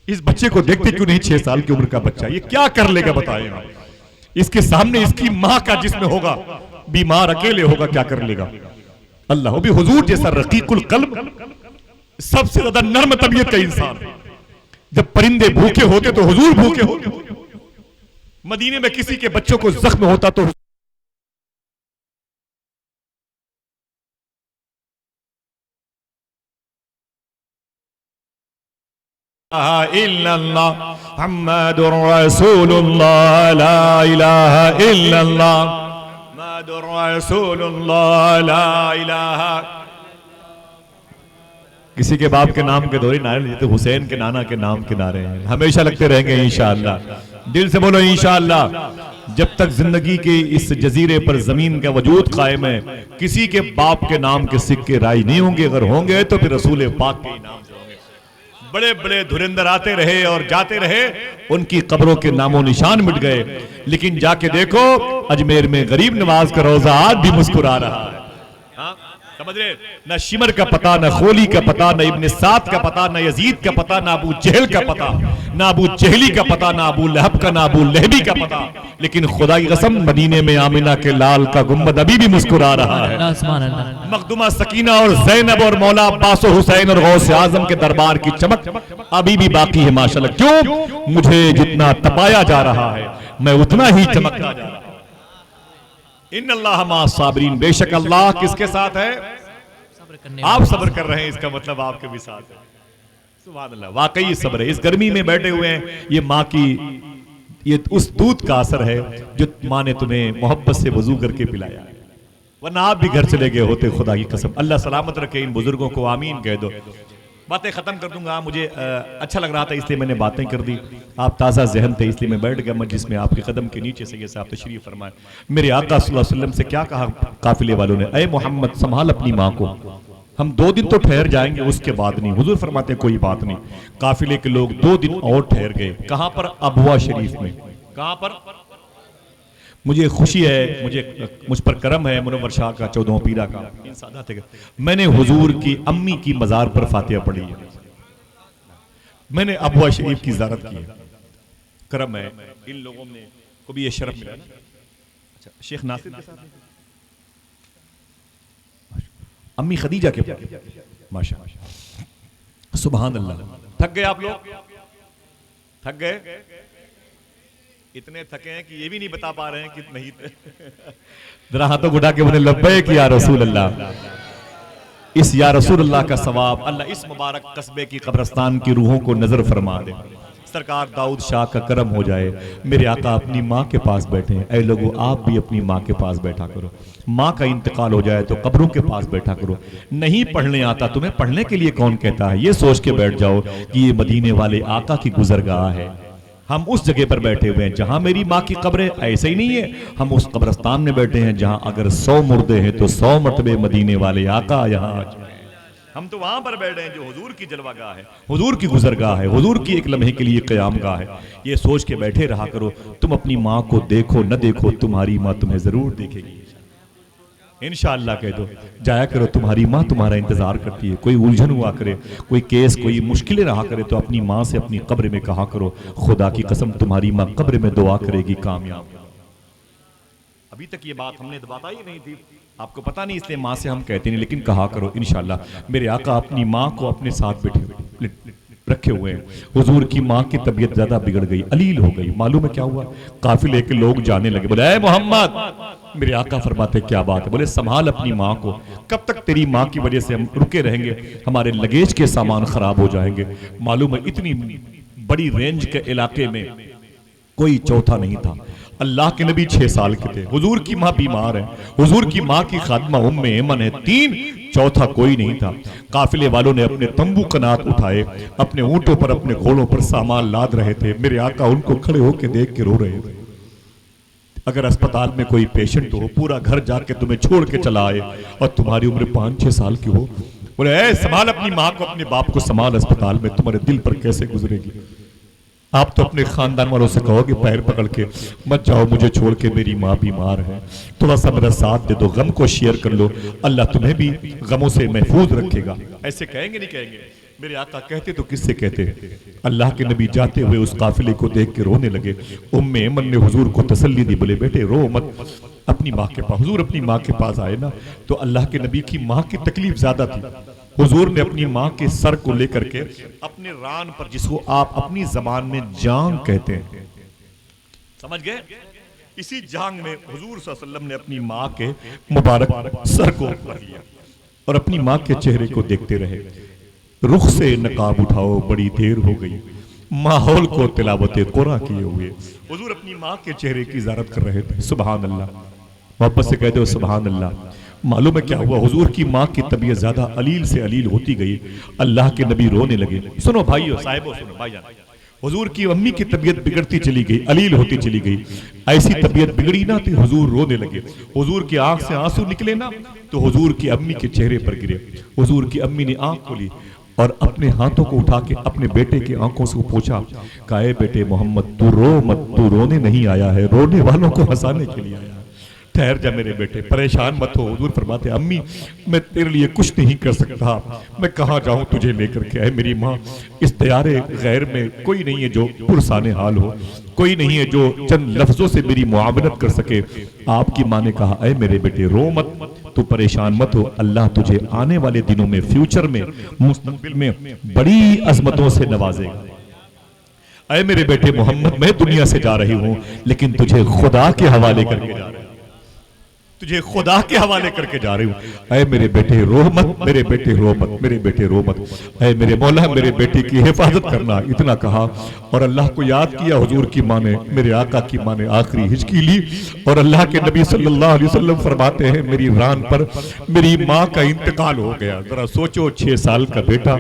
इस बच्चे को देखते क्यों नहीं? 6 साल की उम्र का बच्चा, ये क्या कर लेगा बताएं आप? इसके सामने इसकी माँ का जिस्म होगा, बीमार अकेले होगा, क्या कर लेगा? अल्लाह भी हुजूर जैसा रकीकुल कल्ब, सबसे ज्यादा नर्म तबीयत का इंसान, जब परिंदे भूखे होते तो हुजूर भूखे होते। मदीने में किसी के बच्चों को जख्म होता तो इल्लल्लाह मुहम्मदुर रसूलुल्लाह, ला इलाहा इल्लल्लाह मुहम्मदुर रसूलुल्लाह, ला इलाहा। किसी के बाप के नाम के दोहरे नारे नहीं, तो हुसैन के नाना के नाम के नारे हैं, हमेशा लगते रहेंगे इंशाअल्लाह। दिल से बोलो इंशाअल्लाह। जब तक जिंदगी के इस जजीरे पर जमीन का वजूद कायम है, किसी के बाप के नाम के सिक्के राज नहीं होंगे, अगर होंगे तो फिर रसूल पाक के नाम से होंगे। बड़े बड़े धुरंधर आते रहे और जाते रहे, उनकी कब्रों के नामो निशान मिट गए, लेकिन जाके देखो अजमेर में गरीब नवाज का रोजा आज भी मुस्कुरा रहा है। हाँ? समझ रहे? न शिमर का पता, न खोली का पता, न इब्ने साद का पता, न यजीद का पता, न अबू जहल का पता, न अबू जहली का पता, न अबू लहब का, न अबू लहबी का पता, लेकिन खुदा की कसम मदीने में आमिना के लाल का गुम्बद अभी भी मुस्कुरा रहा है। मखदुमा सकीना और जैनब और मौला अब्बास हुसैन और गौसे आजम के दरबार की चमक अभी भी बाकी है माशाल्लाह। क्यों? मुझे जितना तपाया जा रहा है मैं उतना ही चमकता जा रहा हूं। इन्नल्लाह मा साबिरीन, बेशक अल्लाह किसके साथ है? आप सब्र कर रहे हैं, इसका मतलब आपके भी साथ है। सुभान अल्लाह, वाकई सब्र है। इस गर्मी में बैठे हुए हैं, ये माँ की ये उस दूध का असर है जो माँ ने तुम्हें मोहब्बत से वजू करके पिलाया है, वरना आप भी घर चले गए होते। खुदा की कसम, अल्लाह सलामत रखे इन बुजुर्गों को, आमीन कह दो। बातें खत्म कर दूंगा, मुझे अच्छा लग रहा था इसलिए मैंने बातें कर दी। आप ताज़ा जहन थे इसलिए मैं बैठ गया मजलिस में, आपके कदम के नीचे से ये साहब तशरीफ फरमाए। मेरे आका सल्लल्लाहु अलैहि वसल्लम से क्या कहा काफिले वालों ने? ऐ मोहम्मद संभाल अपनी माँ को, हम 2 दिन तो ठहर जाएंगे, उसके बाद नहीं। हुजूर फरमाते हैं कोई बात नहीं। काफिले के लोग 2 दिन और ठहर गए। कहां पर? अबवा शरीफ में। कहां पर? मुझे खुशी है, मुझ पर करम है मुनव्वर शाह का, 14वां पीरा का, इन सादात का। मैंने हुजूर की अम्मी की मजार पर फातिहा पढ़ी है, मैंने अबवा शरीफ की ज़ियारत की है। करम है इन लोगों ने को भी ये शरफ मिला ना। अच्छा, शेख नासिर के साथ अम्मी खदीजा के माशाअल्लाह, सुभान अल्लाह। थक गए आप लोग? थक गए? इतने थके हैं कि ये भी नहीं बता पा रहे हैं कि नहीं। जरा हाथों को उठा के बोले लब्बैक या रसूल अल्लाह। इस या रसूल अल्लाह का सवाब अल्लाह इस मुबारक कस्बे की कब्रिस्तान की रूहों को नजर फरमा दे। सरकार दाऊद शाह का करम हो जाए। मेरे आका अपनी माँ के पास बैठे हैं। ऐ लोगों, आप भी अपनी माँ के पास बैठा करो। माँ का इंतकाल हो जाए तो कब्रों के पास बैठा करो। नहीं पढ़ने आता तुम्हें, पढ़ने के लिए कौन कहता है? ये सोच के बैठ जाओ कि ये मदीने वाले आका की गुजरगाह है। हम उस जगह पर बैठे हुए हैं जहां मेरी माँ की कब्र है। ऐसे ही नहीं है, हम उस कब्रिस्तान में बैठे हैं जहां अगर 100 मुर्दे हैं तो 100 मरतबे मदीने वाले आका यहाँ आ जाए। हम तो वहां पर बैठे हैं जो हुजूर की जलवागाह है, हुजूर की गुजरगाह है, हुजूर की एक लम्हे के लिए क़याम गाह है। ये सोच के बैठे रहा करो। तुम अपनी माँ को देखो न देखो, तुम्हारी माँ तुम्हें जरूर देखेगी इंशाअल्लाह। कह दो जाया करो, तुम्हारी माँ तुम्हारा इंतजार करती है। कोई उलझन हुआ करे, कोई केस, कोई मुश्किलें रहा करे तो अपनी माँ से अपनी कब्र में कहा करो, खुदा की कसम तुम्हारी माँ कब्र में दुआ करेगी, कामयाब। अभी तक ये बात हमने तो बताई नहीं थी, आपको पता नहीं इसलिए माँ से हम कहते नहीं, लेकिन कहा करो इंशाअल्लाह। मेरे आका अपनी माँ को अपने साथ बैठे रखे हुए हैं। हुजूर की माँ की तबीयत ज्यादा बिगड़ गई, अलील हो गई। मालूम है क्या हुआ? काफिले के लोग जाने लगे। बोले ऐ मोहम्मद, मेरे आका फरमाते क्या बात है? बोले संभाल अपनी माँ को, कब तक तेरी माँ की वजह से हम रुके रहेंगे? हमारे लगेज के सामान खराब हो जाएंगे। मालूम है इतनी बड़ी रेंज के इलाके में कोई चौथा नहीं था। अल्लाह के नबी 6 साल के थे, हुजूर की माँ बीमार है, हुजूर की माँ की खादमा उम्मे ऐमन है, 3, चौथा कोई नहीं था। काफिले वालों ने अपने तंबू कनात उठाए, अपने ऊंटों पर अपने घोड़ों पर सामान लाद रहे थे। मेरे आका उनको खड़े होकर देख के रो रहे थे। अगर अस्पताल में कोई पेशेंट हो, पूरा घर जाके तुम्हें छोड़ के चला आए और तुम्हारी उम्र 5-6 साल की हो, बोले ऐ संभाल अपनी माँ को, अपने बाप को संभाल, अस्पताल में तुम्हारे दिल पर कैसे गुजरेगी। आप तो अपने खानदान वालों से कहोगे पैर पकड़ के मत जाओ, मुझे छोड़ के, मेरी माँ बीमार है, थोड़ा सा मेरा साथ दे दो, गम को शेयर कर लो, अल्लाह तुम्हें भी गमों से महफूज रखेगा। ऐसे कहेंगे नहीं कहेंगे? मेरे आका कहते तो किससे कहते? अल्लाह के नबी जाते हुए उस काफिले को देख के रोने लगे। उम्मे ऐमन ने हुजूर को तसल्ली दी, बोले बेटे रो मत, अपनी माँ के पास, हुजूर अपनी माँ के पास आए ना तो अल्लाह के नबी की माँ की तकलीफ ज्यादा थी। हुजूर ने अपनी माँ के सर को लेकर के अपने रान पर, जिसको आप अपनी जबान में जांग कहते हैं, समझ गए, इसी जांग में हुजूर सल्लल्लाहु अलैहि वसल्लम ने अपनी माँ के मुबारक सर को रख लिया और अपनी माँ के चेहरे को देखते रहे। रुख से नकाब उठाओ, बड़ी देर हो गई, माहौल को तिलावत कुरान किए हुए हुजूर अपनी माँ के चेहरे की ज़ियारत कर रहे थे। सुभान अल्लाह, मोहब्बत से कहते हो सुभान अल्लाह। मालूम है क्या हुआ? हुजूर की माँ की तबीयत ज्यादा अलील से अलील होती गई, अल्लाह के नबी रोने लगे। सुनो भाइयों साहिबों, सुनो भाईजान, हुजूर की अम्मी की तबीयत बिगड़ती चली गई, अलील होती चली गई। ऐसी तबीयत बिगड़ी ना तो हुजूर रोने लगे। हुजूर की आंख से आंसू निकले ना तो हुजूर की अम्मी के चेहरे पर गिरे। हुजूर की अम्मी ने आंख खोली और अपने हाथों को उठा के अपने बेटे की आंखों से पूछा, कहे बेटे मोहम्मद तू रो मत, तू रोने नहीं आया है, रोने वालों को हंसाने के लिए आया। ठहर जा मेरे बेटे, परेशान मत हो। हुजूर फरमाते अम्मी मैं तेरे लिए कुछ नहीं कर सकता, मैं कहाँ जाऊं तुझे लेकर के। है मेरी माँ, इस दयारे गैर में कोई नहीं है जो पुरसाने हाल हो, कोई नहीं है जो चंद लफ्जों से मेरी मुआवनत कर सके। आपकी माँ ने कहा ऐ मेरे बेटे रो मत, तू परेशान मत हो, अल्लाह तुझे आने वाले दिनों में, फ्यूचर में, मुस्तकबिल में बड़ी अजमतों से नवाजेगा। ऐ मेरे बेटे मोहम्मद, मैं दुनिया से जा रही हूँ लेकिन तुझे खुदा के हवाले करके जा रही हूँ, तुझे खुदा के हवाले करके जा रही हूँ। ऐ मेरे बेटे रो मत, मेरे बेटे रो मत, मेरे बेटे रो मत, ऐ मेरे मौला मेरे बेटे की हिफाजत करना, इतना कहा और अल्लाह को याद किया। हुजूर की माँ ने, मेरे आका की माँ ने आखिरी हिचकी ली और अल्लाह के नबी सल्लल्लाहु अलैहि वसल्लम फरमाते हैं मेरी रान पर मेरी माँ का इंतकाल हो गया। जरा सोचो, 6 साल का बेटा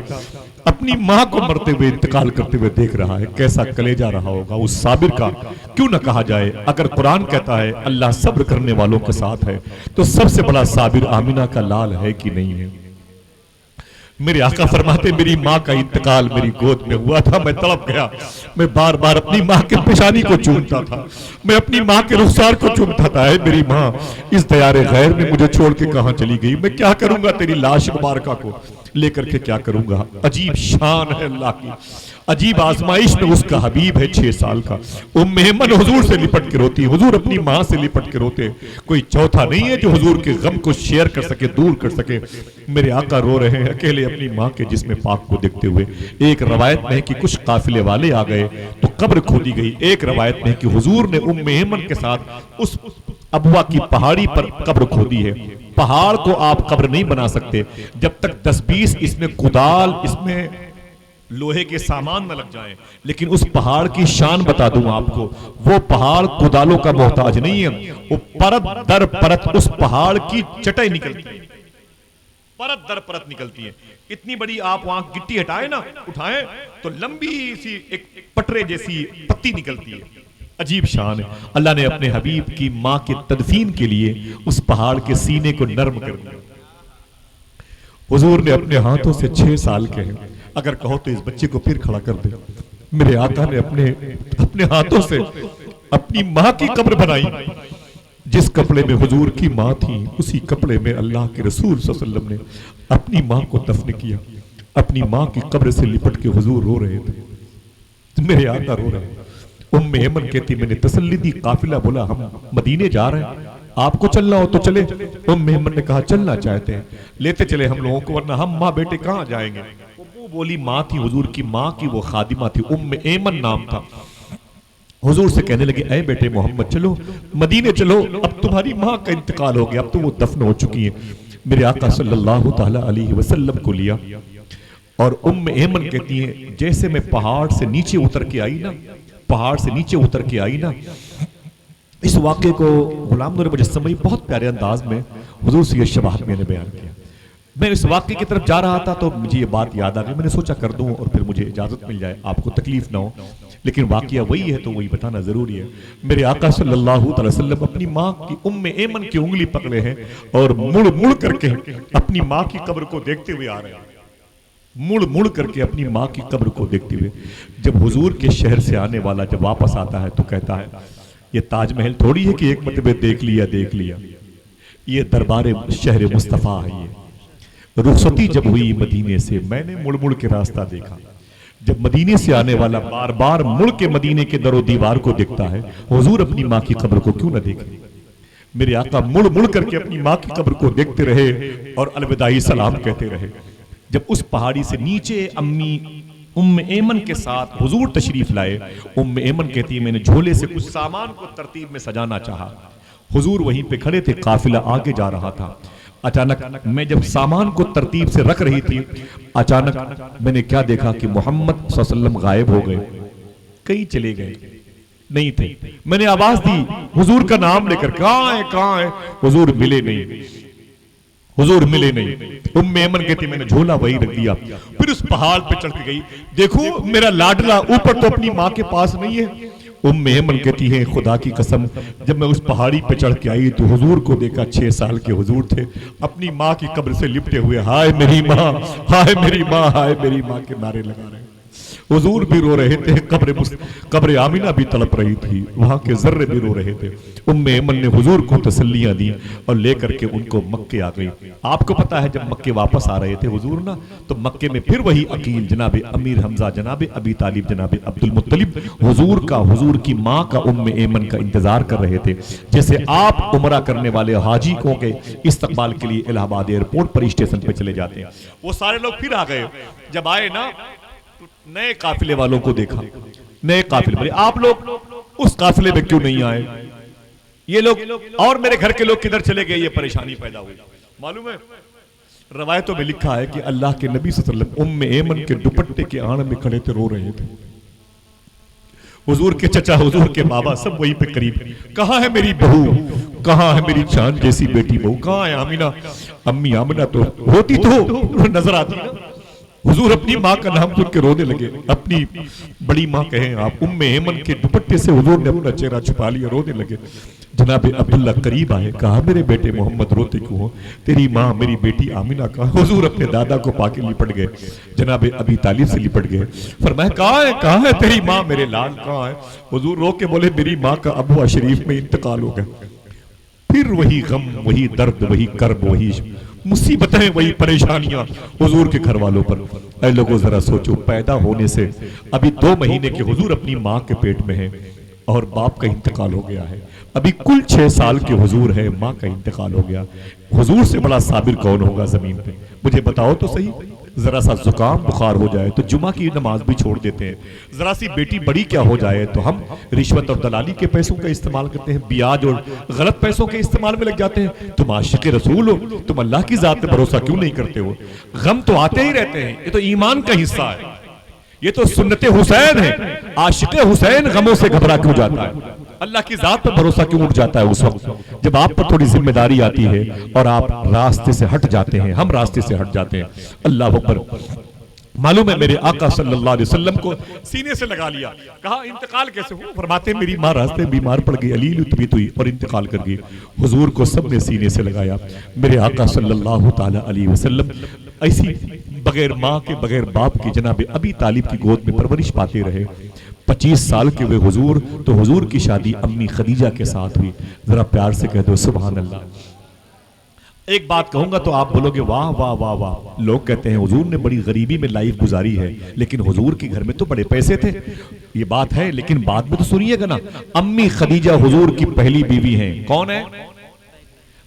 अपनी माँ को मरते हुए, इंतकाल करते हुए देख रहा है, कैसा कलेजा रहा होगा उस साबिर का। क्यों ना कहा जाए, अगर कुरान कहता है अल्लाह सब्र करने वालों के साथ है, तो सबसे बड़ा साबिर आमिना का लाल है कि नहीं है? मेरे आका फरमाते मेरी माँ का इंतकाल मेरी गोद में हुआ था, मैं तड़प गया, मैं बार बार अपनी माँ के पेशानी को चूमता था, मैं अपनी माँ के रुखसार को चूमता था। है मेरी माँ, इस दयारे गैर में मुझे छोड़ के कहाँ चली गई? मैं क्या करूंगा तेरी लाश मुबारका को लेकर के, क्या करूंगा? अजीब शान है अल्लाह की, अजीब आजमाइश में उसका हबीब है 6 साल का। उम्मे ऐमन हुजूर से लिपट के रोती, हुजूर अपनी माँ से लिपट के रोते। कोई चौथा नहीं है जो हुजूर के गम को शेयर कर सके, दूर कर सके। मेरे आका रो रहे हैं अकेले अपनी माँ के जिस्म पाक को देखते हुए। एक रवायत में है कि कुछ काफिले वाले आ गए तो कब्र खोदी गई। एक रवायत में है कि हुजूर ने उम्मे ऐमन के साथ उस अबवा की पहाड़ी पर कब्र खोदी है। पहाड़ को आप कब्र नहीं बना सकते जब तक 10-20 इसमें कुदाल, इसमें लोहे के सामान न लग जाएं। लेकिन उस पहाड़ की शान बता दूं आपको, वो पहाड़ कुदालों का मोहताज नहीं है, वो परत दर परत उस पहाड़ की चटाई निकलती है, परत दर परत निकलती है। इतनी बड़ी आप वहां गिट्टी हटाए ना, उठाएं तो लंबी सी एक पटरे जैसी पत्ती निकलती है। अजीब शान है। अल्लाह ने अपने हबीब की माँ के तदफीन के लिए उस पहाड़ के सीने को नर्म कर दिया। हुजूर ने अपने हाथों से 6 साल के हैं, अगर कहो तो इस बच्चे को फिर खड़ा कर दे। मेरे आका ने अपने हाथों से अपनी माँ की कब्र बनाई। जिस कपड़े में हुजूर की माँ थी, उसी कपड़े में अल्लाह के रसूल सल्लल्लाहु अलैहि वसल्लम ने अपनी माँ को दफन किया। अपनी माँ की कब्र से लिपट के हुजूर रो रहे थे, मेरे आका रो रहे हैं। उम्मे ऐमन कहती मैंने तसल्ली दी, काफिला बोला हम मदीने जा रहे हैं, आपको चलना हो तो चले। उम्मे ऐमन ने कहा चलना चाहते हैं, लेते चले हम लोगों को, वरना हम माँ बेटे कहाँ जाएंगे। वो बोली माँ थी, हुजूर की माँ की वो खादिमा थी, उम्मे ऐमन नाम था। हुजूर से कहने लगे ऐ बेटे मोहम्मद चलो मदीने चलो, अब तुम्हारी माँ का इंतकाल हो गया, अब तो वो दफन हो चुकी है। मेरे आका सल्लल्लाहु ताला अलैहि वसल्लम को लिया और उम्मे ऐमन कहती है जैसे मैं पहाड़ से नीचे उतर के आई ना, पहाड़ से नीचे उतर के आई ना, इस वाक़े को गुलाम नूर मुजस्सम बहुत प्यारे अंदाज में हुजूर सैयद शबाब मियां ने बयान किया। मैं इस वाक़े की तरफ जा रहा था तो मुझे ये बात याद आ गई, मैंने सोचा कर दूं और फिर मुझे इजाज़त मिल जाए, आपको तकलीफ ना हो, लेकिन वाक़या वही है तो वही बताना ज़रूरी है। मेरे आका सल्लल्लाहु अलैहि वसल्लम अपनी माँ की उम्मे ऐमन की उंगली पकड़े हैं और मुड़ मुड़ करके अपनी माँ की कब्र को देखते हुए आ रहे हैं, मुड़ मुड़ करके अपनी माँ की कब्र को देखते हुए। जब हुजूर के शहर से आने वाला जब वापस आता है तो कहता है ये ताजमहल थोड़ी है कि एक मरतबे देख लिया, ये दरबार शहर मुस्तफ़ा है। ये रुखसती जब हुई मदीने से मैंने मुड़ मुड़ के रास्ता देखा। जब मदीने से आने वाला बार बार मुड़ के मदीने के दरो दीवार को देखता है, हुजूर अपनी माँ की कब्र को क्यों न देखे। मेरे आका मुड़ मुड़ करके अपनी माँ की कब्र को देखते रहे और अलविदाई सलाम कहते रहे। जब उस पहाड़ी से नीचे अम्मी उम्मे ऐमन के साथ हुजूर तशरीफ लाए, उम्मे ऐमन कहती है मैंने झोले से कुछ सामान को तरतीब में सजाना चाहा। हुजूर वहीं पे खड़े थे, काफिला आगे जा रहा था। अचानक मैं जब सामान को तरतीब से रख रही थी, अचानक मैंने क्या देखा कि मोहम्मद सल्लल्लाहु अलैहि वसल्लम गायब हो गए, कहीं चले गए नहीं थे। मैंने आवाज दी हुजूर का नाम लेकर, कहां है, हुजूर मिले नहीं, हुजूर मिले नहीं। उम्मे ऐमन कहती मैंने झोला वही रख दिया, फिर उस पहाड़ पे चढ़ के गई, देखो मेरा लाडला ऊपर तो अपनी माँ के पास नहीं है। उम्मे ऐमन कहती है खुदा की कसम जब मैं उस पहाड़ी पे चढ़ के आई तो हुजूर को देखा, 6 साल के हुजूर थे अपनी माँ की कब्र से लिपटे हुए, हाय मेरी माँ, हाय मेरी माँ, हाय मेरी माँ के नारे लगा रहे। हुजूर भी रो रहे थे, कब्र आमिना भी तड़प रही थी, वहां के जर्रे भी रो रहे थे। उम्मे ऐमन ने हुजूर को तसल्लियां दी और लेकर के उनको मक्के आ गई। आपको पता है जब मक्के वापस आ रहे थे हुजूर ना, तो मक्के में फिर वही अकील जनाब अमीर हमजा, जनाब अबी तालिब, जनाब अब्दुल मुत्तलिब हुजूर की माँ का उम्मे ऐमन का इंतजार कर रहे थे। जैसे आप उमरा करने वाले हाजी को के इस्तकबाल के लिए इलाहाबाद एयरपोर्ट पर स्टेशन पे चले जाते हैं, वो सारे लोग फिर आ गए। जब आए ना नए काफिले वालों को देखा, नए काफिले वाले, आप लोग उस काफिले में क्यों नहीं आए, ये लोग और मेरे घर के लोग किधर चले गए, ये परेशानी पैदा हुई। मालूम है रवायतों में लिखा है कि अल्लाह के नबी सल्लल्लाहु अलैहि वसल्लम उम्मे ऐमन के दुपट्टे के आड़ में खड़े थे, रो रहे थे। हुजूर के चचा, हुजूर के बाबा सब वहीं पे करीब, कहां है मेरी बहू, कहां है मेरी चांद जैसी बेटी बहू, कहां है आमिना, अम्मी आमिना तो होती तो नजर आती ना। हुजूर अपनी माँ का नाम सुन के रोने लगे, अपनी बड़ी माँ कहें आप, उम्मे ऐमन के दुपट्टे से हुजूर ने अपना चेहरा छुपा लिया, रोने लगे। जनाब अब्दुल्ला करीब आए, कहा मेरे बेटे मोहम्मद रोते क्यों हो, तेरी माँ मेरी बेटी आमिना का। हुजूर अपने दादा को पाके लिपट गए, जनाब अबी तालिब से लिपट गए, फरमाया कहाँ है तेरी माँ, मेरे लाल कहाँ है। हुजूर रो के बोले मेरी माँ का अबुआ शरीफ में इंतकाल हो गया। फिर वही गम, वही दर्द, वही कर्ब, वही मुसीबतें, वही परेशानियां हुजूर के घर वालों पर। ऐ लोगों जरा सोचो, पैदा होने से अभी 2 महीने के हुजूर अपनी माँ के पेट में हैं और बाप का इंतकाल हो गया है। अभी कुल 6 साल के हुजूर है, माँ का इंतकाल हो गया। हुजूर से बड़ा साबिर कौन होगा जमीन पे, मुझे बताओ तो सही। जरा सा जुकाम बुखार हो जाए तो जुमा की नमाज भी छोड़ देते हैं, जरा सी बेटी बड़ी क्या हो जाए तो हम रिश्वत और दलाली के पैसों का इस्तेमाल करते हैं, ब्याज और गलत पैसों के इस्तेमाल में लग जाते हैं। तुम आशिक रसूल हो, तुम अल्लाह की जात पे भरोसा क्यों नहीं करते हो। गम तो आते ही रहते हैं, ये तो ईमान का हिस्सा है, ये तो सुन्नते हुसैन है। आशिक हुसैन गमों से घबरा क्यों जाता है, अल्लाह की जात पर भरोसा क्यों उठ जाता है उस वक्त जब आप पर थोड़ी जिम्मेदारी आती है और आप रास्ते से हट जाते हैं, हम रास्ते से हट जाते हैं। अल्लाह अकबर। मालूम है मेरे आका सल्लल्लाहु अलैहि वसल्लम को सीने से लगा लिया, कहा इंतकाल कैसे हुआ, फरमाते मेरी माँ रास्ते में बीमार पड़ गई, अलील तबीयत हुई और इंतकाल कर गई। हुजूर को सबने सीने से लगाया। मेरे आका सल्लल्लाहु ताला अलैहि वसल्लम ऐसी बगैर माँ के बगैर बाप की जनाब अबी तालिब की गोद में परवरिश पाते रहे। 25 साल के हुए हुजूर, तो हुजूर की शादी अम्मी खदीजा के साथ हुई। जरा प्यार से कह दो सुभान अल्लाह। एक बात कहूंगा तो आप बोलोगे वाह वाह वाह वाह। लोग कहते हैं हुजूर ने बड़ी गरीबी में लाइफ गुजारी है, लेकिन हुजूर के घर में तो बड़े पैसे थे, ये बात है, लेकिन बाद में तो सुनिएगा ना, अम्मी खदीजा हुजूर की पहली बीवी हैं। कौन है,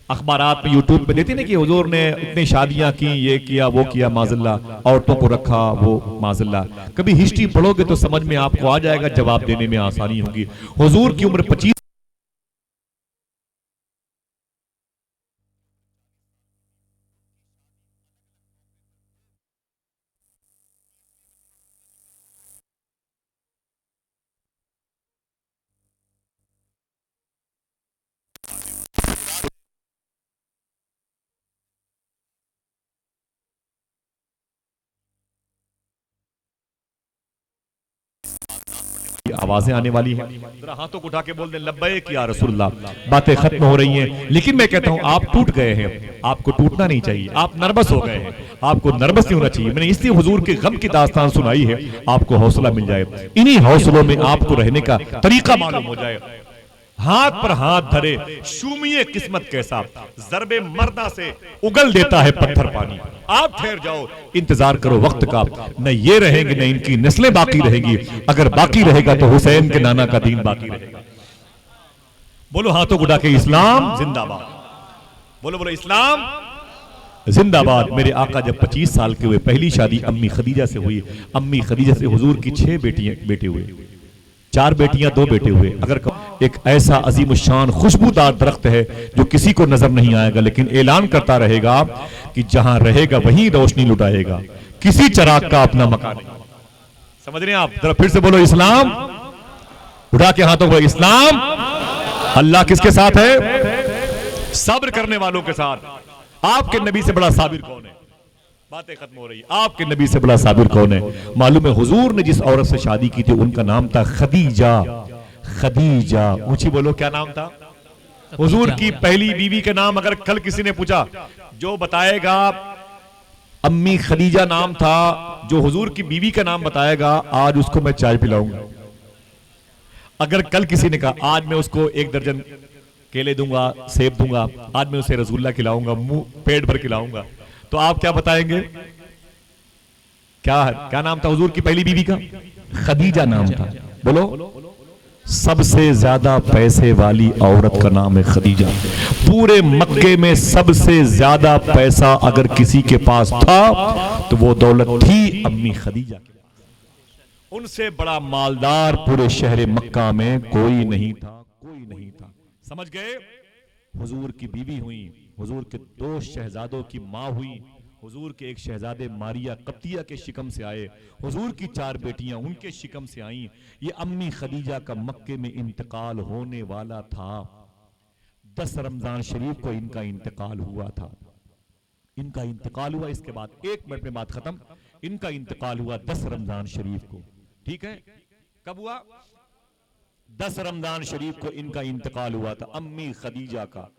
अखबारात में यूट्यूब पे देते ना कि हुजूर ने इतनी शादियां की, ये किया वो किया, माजल्ला औरतों को रखा वो माजल्ला। कभी हिस्ट्री पढ़ोगे तो समझ में आपको आ जाएगा, जवाब देने में आसानी होगी। हुजूर की उम्र 25 आवाजें आने वाली हैं, जरा हाथों को उठा के बोल दें लब्बैक या रसूलल्लाह। बातें खत्म हो रही हैं, लेकिन मैं कहता हूं आप टूट गए हैं, आपको टूटना नहीं चाहिए। आप नर्वस हो गए हैं, आपको नर्वस नहीं होना चाहिए। मैंने इसलिए हुजूर के गम की दास्तान सुनाई है, आपको हौसला मिल जाए, इन्हीं हौसलों में आपको रहने का तरीका मालूम हो जाए। हाथ पर हाथ धरे शूमिये किस्मत कैसा, जरबे मर्दा से उगल देता है पत्थर पानी। आप ठहर जाओ, इंतजार करो वक्त का, न ये रहेंगे न इनकी नस्लें बाकी रहेगी। अगर बाकी रहेगा तो हुसैन के नाना का दीन बाकी रहेगा। बोलो हाथों को उठा के इस्लाम जिंदाबाद, बोलो बोलो इस्लाम जिंदाबाद। मेरे आका जब 25 साल के हुए, पहली शादी अम्मी खदीजा से हुई। अम्मी खदीजा से हुजूर की 6 बेटे हुए, 4 बेटियां 2 बेटे हुए। अगर एक ऐसा अजीम शान खुशबूदार दरख्त है जो किसी को नजर नहीं आएगा, लेकिन ऐलान करता रहेगा कि जहां रहेगा वहीं रोशनी लुटाएगा, किसी चिराग का अपना मकान नहीं। समझ रहे हैं आप? जरा फिर से बोलो इस्लाम, उठा के हाथों को इस्लाम। अल्लाह किसके साथ है? सब्र करने वालों के साथ। आपके नबी से बड़ा साबिर कौन है? बातें खत्म हो रही। आपके नबी से बड़ा साबिर कौन है? मालूम है हुजूर ने जिस औरत से शादी की थी उनका नाम था खदीजा। खदीजा, ऊंची बोलो, क्या नाम था? हुजूर की पहली बीवी का नाम अगर कल किसी ने पूछा, जो बताएगा अम्मी खदीजा नाम था, जो हुजूर की बीवी का नाम बताएगा आज उसको मैं चाय पिलाऊंगा। अगर कल किसी ने कहा आज मैं उसको 1 दर्जन केले दूंगा, सेब दूंगा, आज मैं उसे रसगुल्ला खिलाऊंगा, मुंह पेट भर खिलाऊंगा, तो आप क्या बताएंगे? क्या नाम था हुजूर की पहली बीवी का? खदीजा नाम था। बोलो, सबसे ज्यादा पैसे वाली औरत का नाम है खदीजा। पूरे मक्के में सबसे ज्यादा पैसा अगर किसी के पास था तो वो दौलत थी अम्मी खदीजा के पास। उनसे बड़ा मालदार पूरे शहर मक्का में कोई नहीं था, कोई नहीं था। समझ गए? हुजूर की बीवी हुई, हुजूर के 2 शहजादों की मां हुई, हुजूर के एक शहजादे मारिया कप्तिया के शिकम से आए, हुजूर की 4 बेटियां उनके शिकम से आईं। ये अम्मी खदीजा का मक्के में इंतकाल होने वाला था। 10 रमजान शरीफ को इनका इंतकाल हुआ था। इनका इंतकाल हुआ, इसके बाद 1 मिनट में बात खत्म। इनका इंतकाल हुआ 10 रमजान शरीफ को। ठीक है, कब हुआ? 10 रमजान शरीफ को इनका इंतकाल हुआ था अम्मी खदीजा का।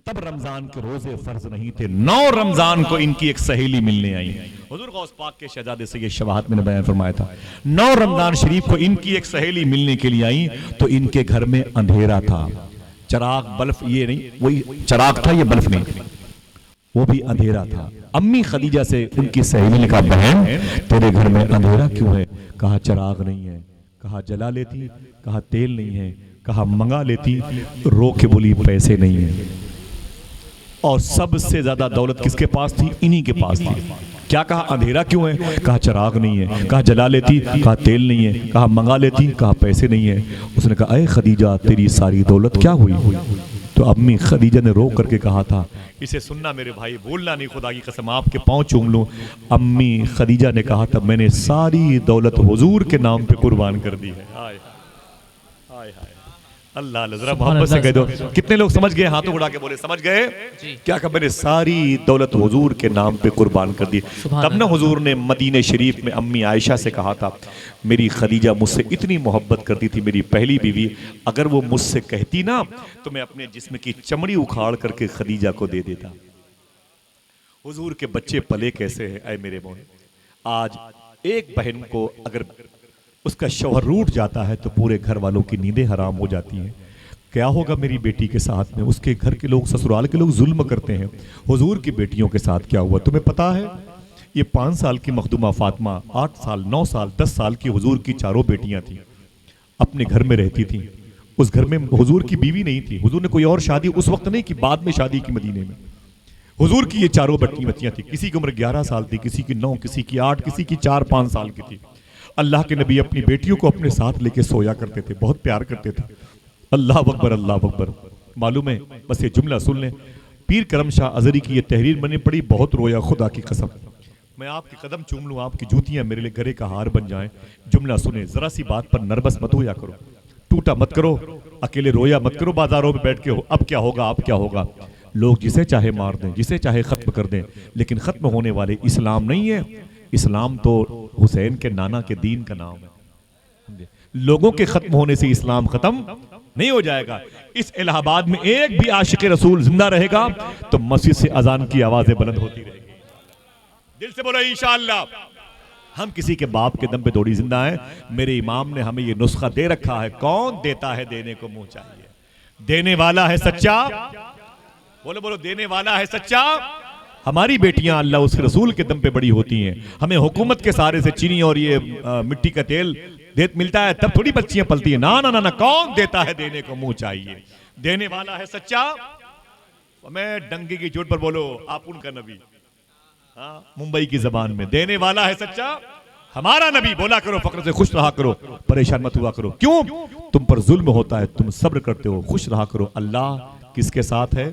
तब रमजान के रोजे फर्ज नहीं थे। 9 रमजान को इनकी एक सहेली मिलने आई। हुजूर गौस पाक के शहजादे से ये शवाहत मैंने बयान फरमाया था। 9 रमजान शरीफ को इनकी एक सहेली मिलने के लिए आई तो इनके घर में अंधेरा था। चराग बल्ब, ये नहीं, वही चराग था, ये बल्ब नहीं, वो भी अंधेरा था। अम्मी खदीजा से उनकी सहेली ने कहा, बहन तेरे घर में अंधेरा क्यों है? कहा चराग नहीं है। कहा जला लेती। कहा तेल नहीं है। कहा मंगा लेती। रो के बोली पैसे नहीं है। और सबसे ज्यादा दौलत किसके पास थी? इन्हीं के पास थी। क्या कहा? अंधेरा क्यों है? कहा चराग नहीं है। कहा जला लेती। कहा तेल नहीं है। कहा मंगा लेती। कहा पैसे नहीं है। उसने कहा, अरे खदीजा तेरी सारी दौलत क्या हुई? तो अम्मी खदीजा ने रो करके कहा था, इसे सुनना मेरे भाई, भूलना नहीं, खुदा की कसम आपके पांव चूम लूं। अम्मी खदीजा ने कहा था, मैंने सारी दौलत हुजूर के नाम पे कुर्बान कर दी है। हाय हाय हाय, अल्लाह जरा मोहब्बत से कह दो। कितने लोग समझ गए? हाथों उड़ा के बोले समझ गए? क्या कहा? मैंने सारी दौलत हुजूर के नाम पे कुर्बान कर दी। तब ना हुजूर ने मदीने शरीफ में अम्मी आयशा से कहा था, मेरी खदीजा मुझसे इतनी मोहब्बत करती थी, मेरी पहली बीवी, अगर वो मुझसे कहती ना तो मैं अपने जिस्म की चमड़ी उखाड़ करके खदीजा को दे देता। हुजूर के बच्चे पले कैसे हैं ऐ मेरे मोहन। आज एक बहन को अगर उसका शौहर रूठ जाता है तो पूरे घर वालों की नींदें हराम हो जाती हैं। क्या होगा मेरी बेटी के साथ में? उसके घर के लोग, ससुराल के लोग जुल्म करते हैं। हुजूर की बेटियों के साथ क्या हुआ तुम्हें पता है? ये 5 साल की मखदूमा फातिमा, 8 साल, 9 साल, 10 साल की हुजूर की 4 बेटियां थी, अपने घर में रहती थी। उस घर में हुजूर की बीवी नहीं थी। हुजूर ने कोई और शादी उस वक्त नहीं की, बाद में शादी की मदीने में। हुजूर की ये 4 बच्चियां थी। किसी की उम्र 11 साल थी, किसी की 9, किसी की 8, किसी की 4-5 साल की थी। अल्लाह के नबी अपनी बेटियों को अपने साथ लेके सोया करते थे, बहुत प्यार करते थे। अल्लाह अकबर, अल्लाह अकबर। मालूम है, बस ये जुमला सुन लें, पीर करम शाह अजहरी की ये तहरीर मैंने पढ़ी, बहुत रोया, खुदा की कसम। मैं आपके कदम चूम लूं, आपकी जूतियां मेरे लिए गले का हार बन जाएं। जुमला सुने, जरा सी बात पर नर्वस मत होया करो, टूटा मत करो, अकेले रोया मत करो बाजारों में बैठ के, हो अब क्या होगा, अब क्या होगा। लोग जिसे चाहे मार दें, जिसे चाहे खत्म कर दें, लेकिन खत्म होने वाले इस्लाम नहीं है। इस्लाम तो हुसैन के नाना के दीन का नाम है। लोगों के खत्म होने से इस्लाम खत्म नहीं हो जाएगा। इस इलाहाबाद में एक भी आशिक रसूल जिंदा रहेगा तो मस्जिद से अजान की आवाजें बुलंद होती रहेगी। दिल से बोलो इंशाअल्लाह। हम किसी के बाप के दम पे थोड़ी जिंदा है। मेरे इमाम ने हमें ये नुस्खा दे रखा है। कौन देता है देने को मुंह चाहिए। देने वाला है सच्चा। बोलो बोलो, देने वाला है सच्चा। हमारी बेटियां अल्लाह उसके रसूल के दम पे बड़ी होती हैं। हमें हुकूमत के सारे से चीनी और ये मिट्टी का तेल मिलता है तब थोड़ी बच्चियां पलती हैं। ना ना ना ना, कौन देता है देने को मुंह चाहिए। देने वाला है सच्चा। मैं डंगे की चोट पर बोलो आप उनका नबी। हाँ, मुंबई की जबान में देने वाला है सच्चा हमारा नबी। बोला करो फक्र से खुश रहा करो, परेशान मत हुआ करो। क्यों? तुम पर जुल्म होता है, तुम सब्र करते हो, खुश रहा करो। अल्लाह किसके साथ है?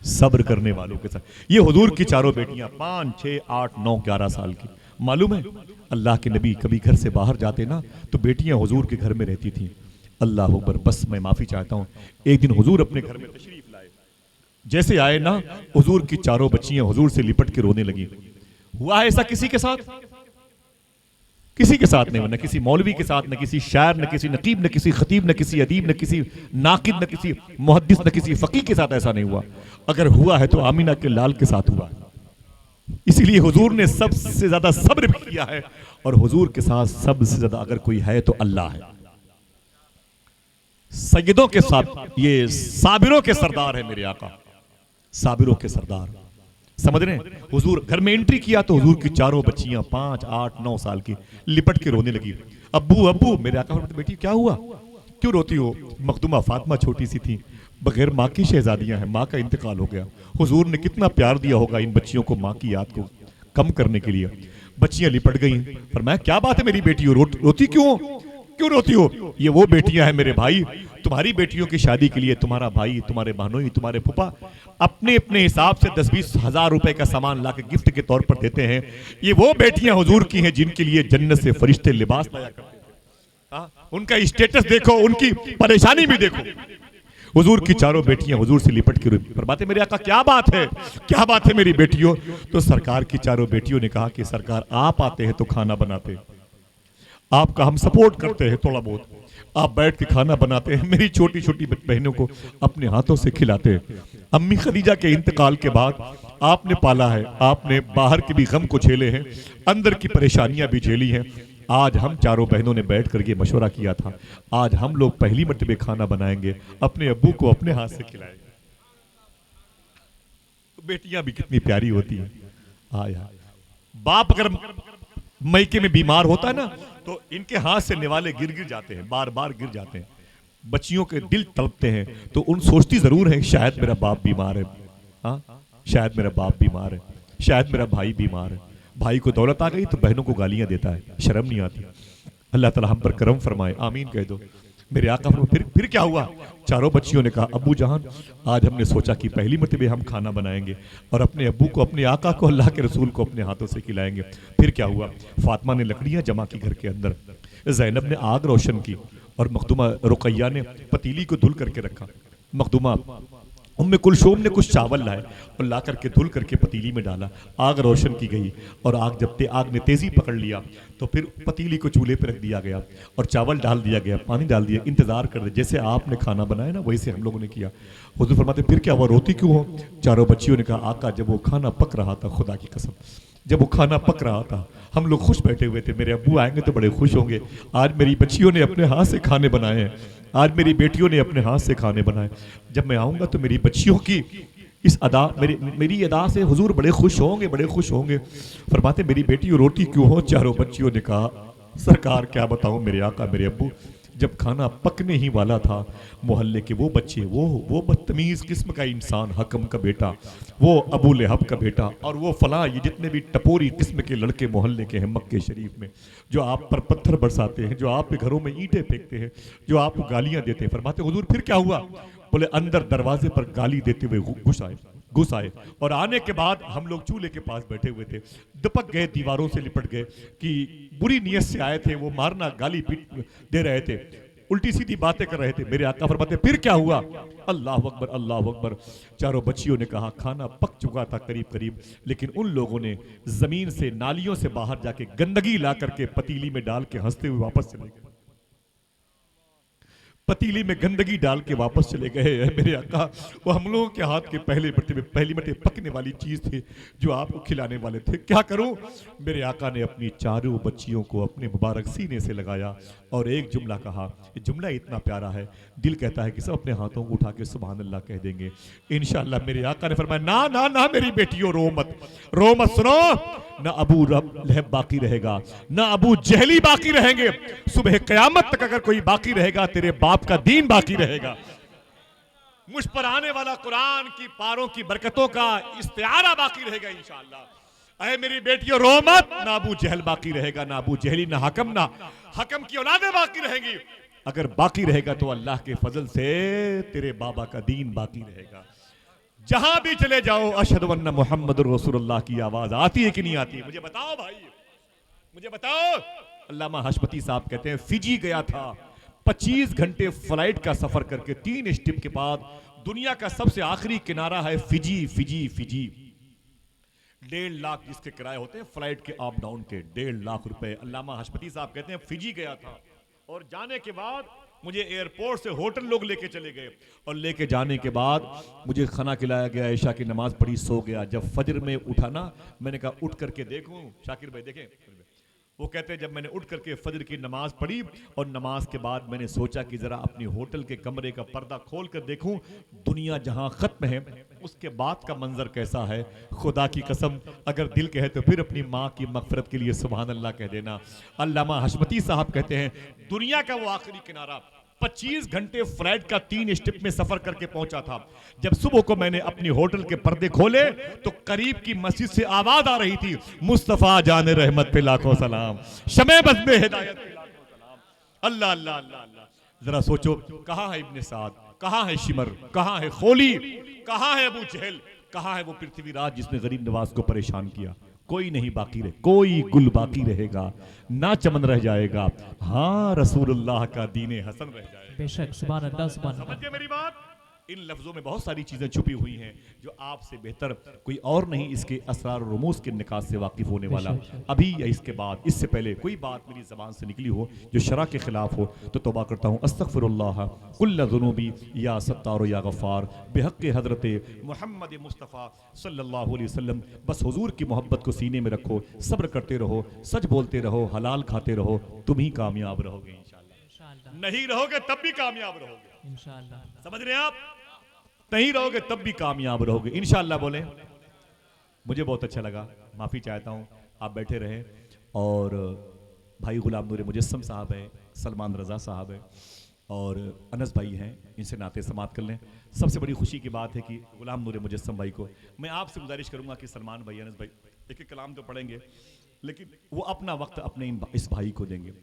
सब्र करने वालों के साथ। ये हुजूर की चारों बेटियां 5, 6, 8, 9, 11 साल की। मालूम है अल्लाह के नबी कभी घर से बाहर जाते ना तो बेटियां हुजूर के घर में रहती थी। अल्लाह अकबर। बस मैं माफी चाहता हूं, एक दिन हुजूर अपने घर में तशरीफ लाए। जैसे आए ना हुजूर की चारों बच्चियां हुजूर से लिपट के रोने लगी। हुआ है ऐसा किसी के साथ? किसी के साथ नहीं हुआ। न किसी मौलवी के साथ, न किसी शायर, न किसी नकीब, न किसी खतीब, न किसी अदीब, न किसी नाकिद, न किसी मुहद्दिस, न किसी फकीह के साथ ऐसा नहीं हुआ। अगर हुआ है तो आमीना के लाल के साथ हुआ। इसीलिए हुजूर ने सबसे ज्यादा सब्र भी किया है। और हुजूर के साथ सबसे ज्यादा अगर कोई है तो अल्लाह है। सैयदों के साथ ये साबिरों के सरदार है मेरे आका। साबिरों के सरदार, समझ रहे हैं? हुजूर घर में एंट्री किया तो हुजूर की चारों बच्चियां 5, 8, 9 साल की लिपट के रोने लगी। अब्बू अब्बू। मेरे आका फरमाते बेटी क्या हुआ, क्यों रोती हो? मखदूमा फातिमा छोटी सी थी, बगैर माँ की शहजादियां हैं, माँ का इंतकाल हो गया। हुजूर ने कितना प्यार दिया होगा इन बच्चियों को माँ की याद को कम करने के लिए। बच्चियां लिपट गई। फरमाया क्या बात है मेरी बेटी हो, रोती क्यों रोती हो? ये वो बेटियां हैं मेरे भाई, तुम्हारी बेटियों की शादी के लिए तुम्हारा भाई, तुम्हारे बहनोई, तुम्हारे फूफा अपने अपने हिसाब से 10-20 हजार रुपए का सामान लाके गिफ्ट के तौर पर देते हैं। ये वो बेटियां हुजूर की हैं जिनके लिए जन्नत से फरिश्ते लिबास लाया करते हैं। उनका स्टेटस देखो, उनकी परेशानी भी देखो। हुजूर की चारों बेटियां हुजूर से लिपट के फरमाते मेरे आका क्या बात है, क्या बात है मेरी बेटियों? तो सरकार की चारों बेटियों ने कहा कि सरकार आप आते हैं तो खाना बनाते, आपका हम सपोर्ट करते हैं थोड़ा बहुत, आप बैठ के खाना बनाते हैं, मेरी छोटी छोटी बहनों को अपने हाथों से खिलाते हैं। अम्मी खदीजा के इंतकाल के बाद आपने पाला है, आपने बाहर के भी गम को झेले हैं, अंदर की परेशानियां भी झेली हैं। आज हम चारों बहनों ने बैठ कर ये मशवरा किया था, आज हम लोग पहली मर्तबे खाना बनाएंगे, अपने अब्बू को अपने हाथ से खिलाएंगे। बेटियां भी कितनी प्यारी होती हैं। आया बाप अगर मैके में बीमार होता है ना तो इनके हाथ से निवाले गिर गिर जाते हैं, बार बार गिर जाते हैं। बच्चियों के दिल तड़पते हैं तो उन सोचती जरूर है शायद मेरा बाप बीमार है, हाँ शायद मेरा बाप बीमार है, शायद मेरा भाई बीमार है। भाई को दौलत आ गई तो बहनों को गालियां देता है, शर्म नहीं आती। अल्लाह ताला हम पर करम फरमाए, आमीन कह दो। मेरे आका फिर क्या हुआ? चारों बच्चियों ने कहा अब्बू जहान आज हमने सोचा कि पहली मर्तबे हम खाना बनाएंगे और अपने अब्बू को, अपने आका को, अल्लाह के रसूल को अपने हाथों से खिलाएंगे। फिर क्या हुआ? फातिमा ने लकड़ियां जमा की घर के अंदर, ज़ैनब ने आग रोशन की और मखदूमा रुकैया ने पतीली को धुल करके रखा। मखदूमा उम्मे कुलसूम ने कुछ चावल लाए और ला करके धुल करके पतीली में डाला, आग रोशन की गई और आग ने तेजी पकड़ लिया तो फिर पतीली को चूल्हे पर रख दिया गया और चावल डाल दिया गया, पानी डाल दिया, इंतजार कर रहे जैसे आपने खाना बनाया ना वैसे हम लोगों ने किया। हुजूर फरमाते फिर क्या हुआ, रोती क्यों हो? चारों बच्चियों ने कहा आका जब वो खाना पक रहा था, खुदा की कसम जब वो खाना पक रहा था हम लोग खुश बैठे हुए थे, मेरे अब्बू आएंगे तो बड़े खुश होंगे, आज मेरी बच्चियों ने अपने हाथ से खाने बनाए हैं, आज मेरी बेटियों ने अपने हाथ से खाने बनाए, जब मैं आऊंगा तो मेरी बच्चियों की इस अदा मेरी अदा से हुजूर बड़े खुश होंगे, बड़े खुश होंगे। फरमाते मेरी बेटी रोटी क्यों हो? चारों बच्चियों ने कहा सरकार क्या बताऊं मेरे आका मेरे अब्बू, जब खाना पकने ही वाला था मोहल्ले के वो बच्चे, वो बदतमीज किस्म का इंसान, हकम का बेटा, वो अबू लहब का बेटा और वो फला, ये जितने भी टपोरी किस्म के लड़के मोहल्ले के हैं मक्के शरीफ में, जो आप पर पत्थर बरसाते हैं, जो आप के घरों में ईंटें फेंकते हैं, जो आपको गालियां देते हैं। फरमाते हुजूर फिर क्या हुआ? बोले अंदर दरवाजे पर गाली देते हुए घुस आए और आने के बाद हम लोग चूल्हे के पास बैठे हुए थे, दपक गए, दीवारों से लिपट गए कि बुरी नीयत से आए थे, वो मारना गाली पीट दे रहे थे, उल्टी सीधी बातें कर रहे थे। मेरे आका फरमाते फिर क्या हुआ? अल्लाह अकबर, अल्लाह अकबर। चारों बच्चियों ने कहा खाना पक चुका था करीब करीब, लेकिन उन लोगों ने जमीन से नालियों से बाहर जाके गंदगी ला करके पतीली में डाल के हंसते हुए वापस चले गए। पतीली में गंदगी डाल के वापस चले गए हैं मेरे आका। वो हम लोगों के हाथ के पहली मर्तबे पकने वाली चीज थी जो आपको खिलाने वाले थे। क्या करूं? मेरे आका ने अपनी चारों बच्चियों को अपने मुबारक सीने से लगाया और एक जुमला कहा। ये जुमला इतना प्यारा है, दिल कहता है कि सब अपने हाथों को उठा के सुभान अल्लाह कह देंगे इंशाअल्लाह। मेरे आका ने फरमाया, ना ना ना मेरी बेटियों, रो मत, सुनो। ना अबू लहब बाकी रहेगा, ना अबू जहली बाकी रहेंगे। सुबह क़यामत तक अगर कोई बाकी रहेगा, तेरे बाप का दीन बाकी रहेगा। मुझ पर आने वाला कुरान की पारों की बरकतों का इस्तिआरा बाकी रहेगा इंशाअल्लाह। अरे मेरी बेटियों, रो मत। ना अबू जहल बाकी रहेगा, ना अबू जहली, ना हकम की औलादें बाकी रहेंगी। अगर बाकी रहेगा तो अल्लाह के फजल से तेरे बाबा का दीन बाकी रहेगा। जहां भी चले जाओ, अशहदु अन्ना मुहम्मदुर रसूलुल्लाह की आवाज आती है कि नहीं आती? मुझे बताओ भाई, मुझे बताओ। अल्लामा हशमती साहब कहते हैं, फिजी गया था 25 घंटे फ्लाइट का सफर करके, 3 स्टेप के बाद दुनिया का सबसे आखिरी किनारा है फिजी। 1.5 लाख जिसके किराए होते हैं फ्लाइट के अप डाउन के, 1.5 लाख रुपए। अल्लामा हशमती साहब कहते हैं, फिजी गया था और जाने के बाद मुझे एयरपोर्ट से होटल लोग लेके चले गए और लेके जाने के बाद मुझे खाना खिलाया गया, ईशा की नमाज पढ़ी, सो गया। जब फजर में उठा ना, मैंने कहा उठ करके देखूं। शाकिर भाई देखें, वो कहते हैं जब मैंने उठ करके फजर की नमाज पढ़ी और नमाज के बाद मैंने सोचा कि जरा अपनी होटल के कमरे का पर्दा खोल कर देखूं, दुनिया जहां खत्म है उसके बाद का मंजर कैसा है। खुदा की कसम, अगर दिल कहे तो फिर अपनी माँ की मगफरत के लिए सुभान अल्लाह कह देना। अल्लामा हशमती साहब कहते हैं, दुनिया का वो आखिरी किनारा 25 घंटे फ्लाइट का 3 स्टेप में सफर करके पहुंचा था। जब सुबह को मैंने अपनी होटल के पर्दे खोले तो करीब की मस्जिद से आवाज आ रही थी, मुस्तफा जाने रहमत पे लाखों सलाम, शमे बज़ में हिदायत पे लाखों सलाम। अल्लाह अल्लाह अल्लाह अल्लाह। जरा सोचो, कहां है इब्ने साद, कहां है शिमर, कहां है खोली, कहां है अबू जहल, कहां है वो पृथ्वीराज जिसने गरीब नवाज को परेशान किया? कोई नहीं बाकी रहे, कोई गुल बाकी रहेगा ना, चमन रह जाएगा। हाँ, रसूलुल्लाह का दीने हसन रह जाएगा। बेशक, सुभान अल्लाह, सुभान अल्लाह। समझ गए मेरी बात? इन लफ्जों में बहुत सारी चीजें छुपी हुई हैं जो आपसे बेहतर कोई और नहीं इसके असरार और रुमूस के निकात से वाकिफ होने वाला। अभी या इसके बाद, इससे पहले कोई बात मेरी जबान से निकली हो जो शरा के खिलाफ हो तो तौबा करता हूँ। अस्तगफिरुल्लाह कुल्ल ज़ुनूबी या सत्तार या गफ़ार बिहक़्क़ि हज़रत मुहम्मद मुस्तफ़ा सल्लल्लाहु अलैहि वसल्लम। बस हुजूर की मोहब्बत को सीने में रखो, सब्र करते रहो, सच बोलते रहो, हलाल खाते रहो, तुम ही कामयाब रहोगे इंशाअल्लाह। नहीं रहोगे तब भी कामयाब रहोगे इंशाअल्लाह। समझ रहे हैं आप? नहीं रहोगे तब भी कामयाब रहोगे इंशाअल्लाह। बोले मुझे बहुत अच्छा लगा, माफ़ी चाहता हूँ, आप बैठे रहें। और भाई गुलाम नूर मुजस्सम साहब हैं, सलमान रज़ा साहब हैं और अनस भाई हैं, इनसे नाते समात कर लें। सबसे बड़ी खुशी की बात है कि गुलाम नूर मुजस्सम भाई को मैं आपसे गुजारिश करूँगा कि सलमान भाई, अनस भाई एक एक कलाम तो पढ़ेंगे लेकिन वो अपना वक्त अपने इस भाई को देंगे।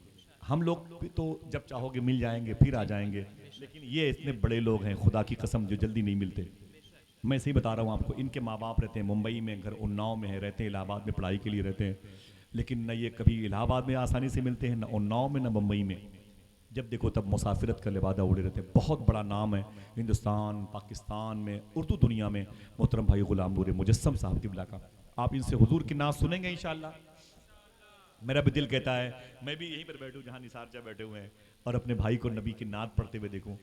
हम लोग भी तो जब चाहोगे मिल जाएंगे, फिर आ जाएंगे, लेकिन ये इतने बड़े लोग हैं खुदा की कसम जो जल्दी नहीं मिलते। मैं सही बता रहा हूँ आपको, इनके माँ बाप रहते हैं मुंबई में, घर उन्नाव में है, रहते हैं इलाहाबाद में पढ़ाई के लिए रहते हैं, लेकिन न ये कभी इलाहाबाद में आसानी से मिलते हैं, न उन्नाव में, न मुंबई में। जब देखो तब मुसाफिरत का लिबादा उड़े रहते हैं। बहुत बड़ा नाम है हिंदुस्तान, पाकिस्तान में, उर्दू दुनिया में मोहतरम भाई गुलाम नूर मुजस्सम साहब की बिला का। आप इनसे हुजूर की नात सुनेंगे इंशाअल्लाह। मेरा भी दिल कहता है मैं भी यहीं पर बैठूं जहां निसार साहब बैठे हुए हैं और अपने भाई को नबी की नात पढ़ते हुए देखूं,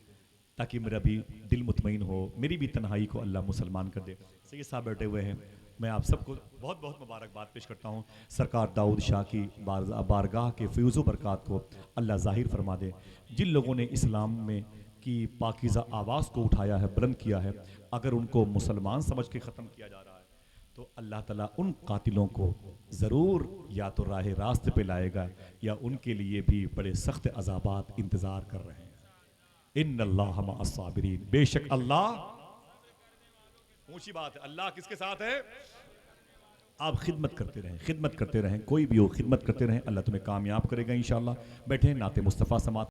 ताकि मेरा भी दिल मुतमईन हो, मेरी भी तन्हाई को अल्लाह मुसलमान कर दे। सैयद साहब बैठे हुए हैं, मैं आप सबको बहुत बहुत मुबारकबाद पेश करता हूँ। सरकार दाऊद शाह की बारगाह के फ़यूज़ बरक़ात को अल्लाह ज़ाहिर फरमा दे। जिन लोगों ने इस्लाम में की पाकीज़ा आवाज़ को उठाया है, बुलंद किया है, अगर उनको मुसलमान समझ के ख़त्म किया जा रहा है तो अल्लाह ताला उन कातिलों को ज़रूर या तो राह रास्ते पे लाएगा या उनके लिए भी बड़े सख्त अज़ाबात इंतज़ार कर रहे हैं। इन्नल्लाह मअस साबिरीन, बेशक अल्लाह, ऊंची बात है, अल्लाह किसके साथ है? आप खिदमत करते रहें, खिदमत करते रहें, कोई भी हो खिदमत करते रहें, अल्लाह तुम्हें कामयाब करेगा इंशाअल्लाह। बैठे नाते मुस्तफ़ा समात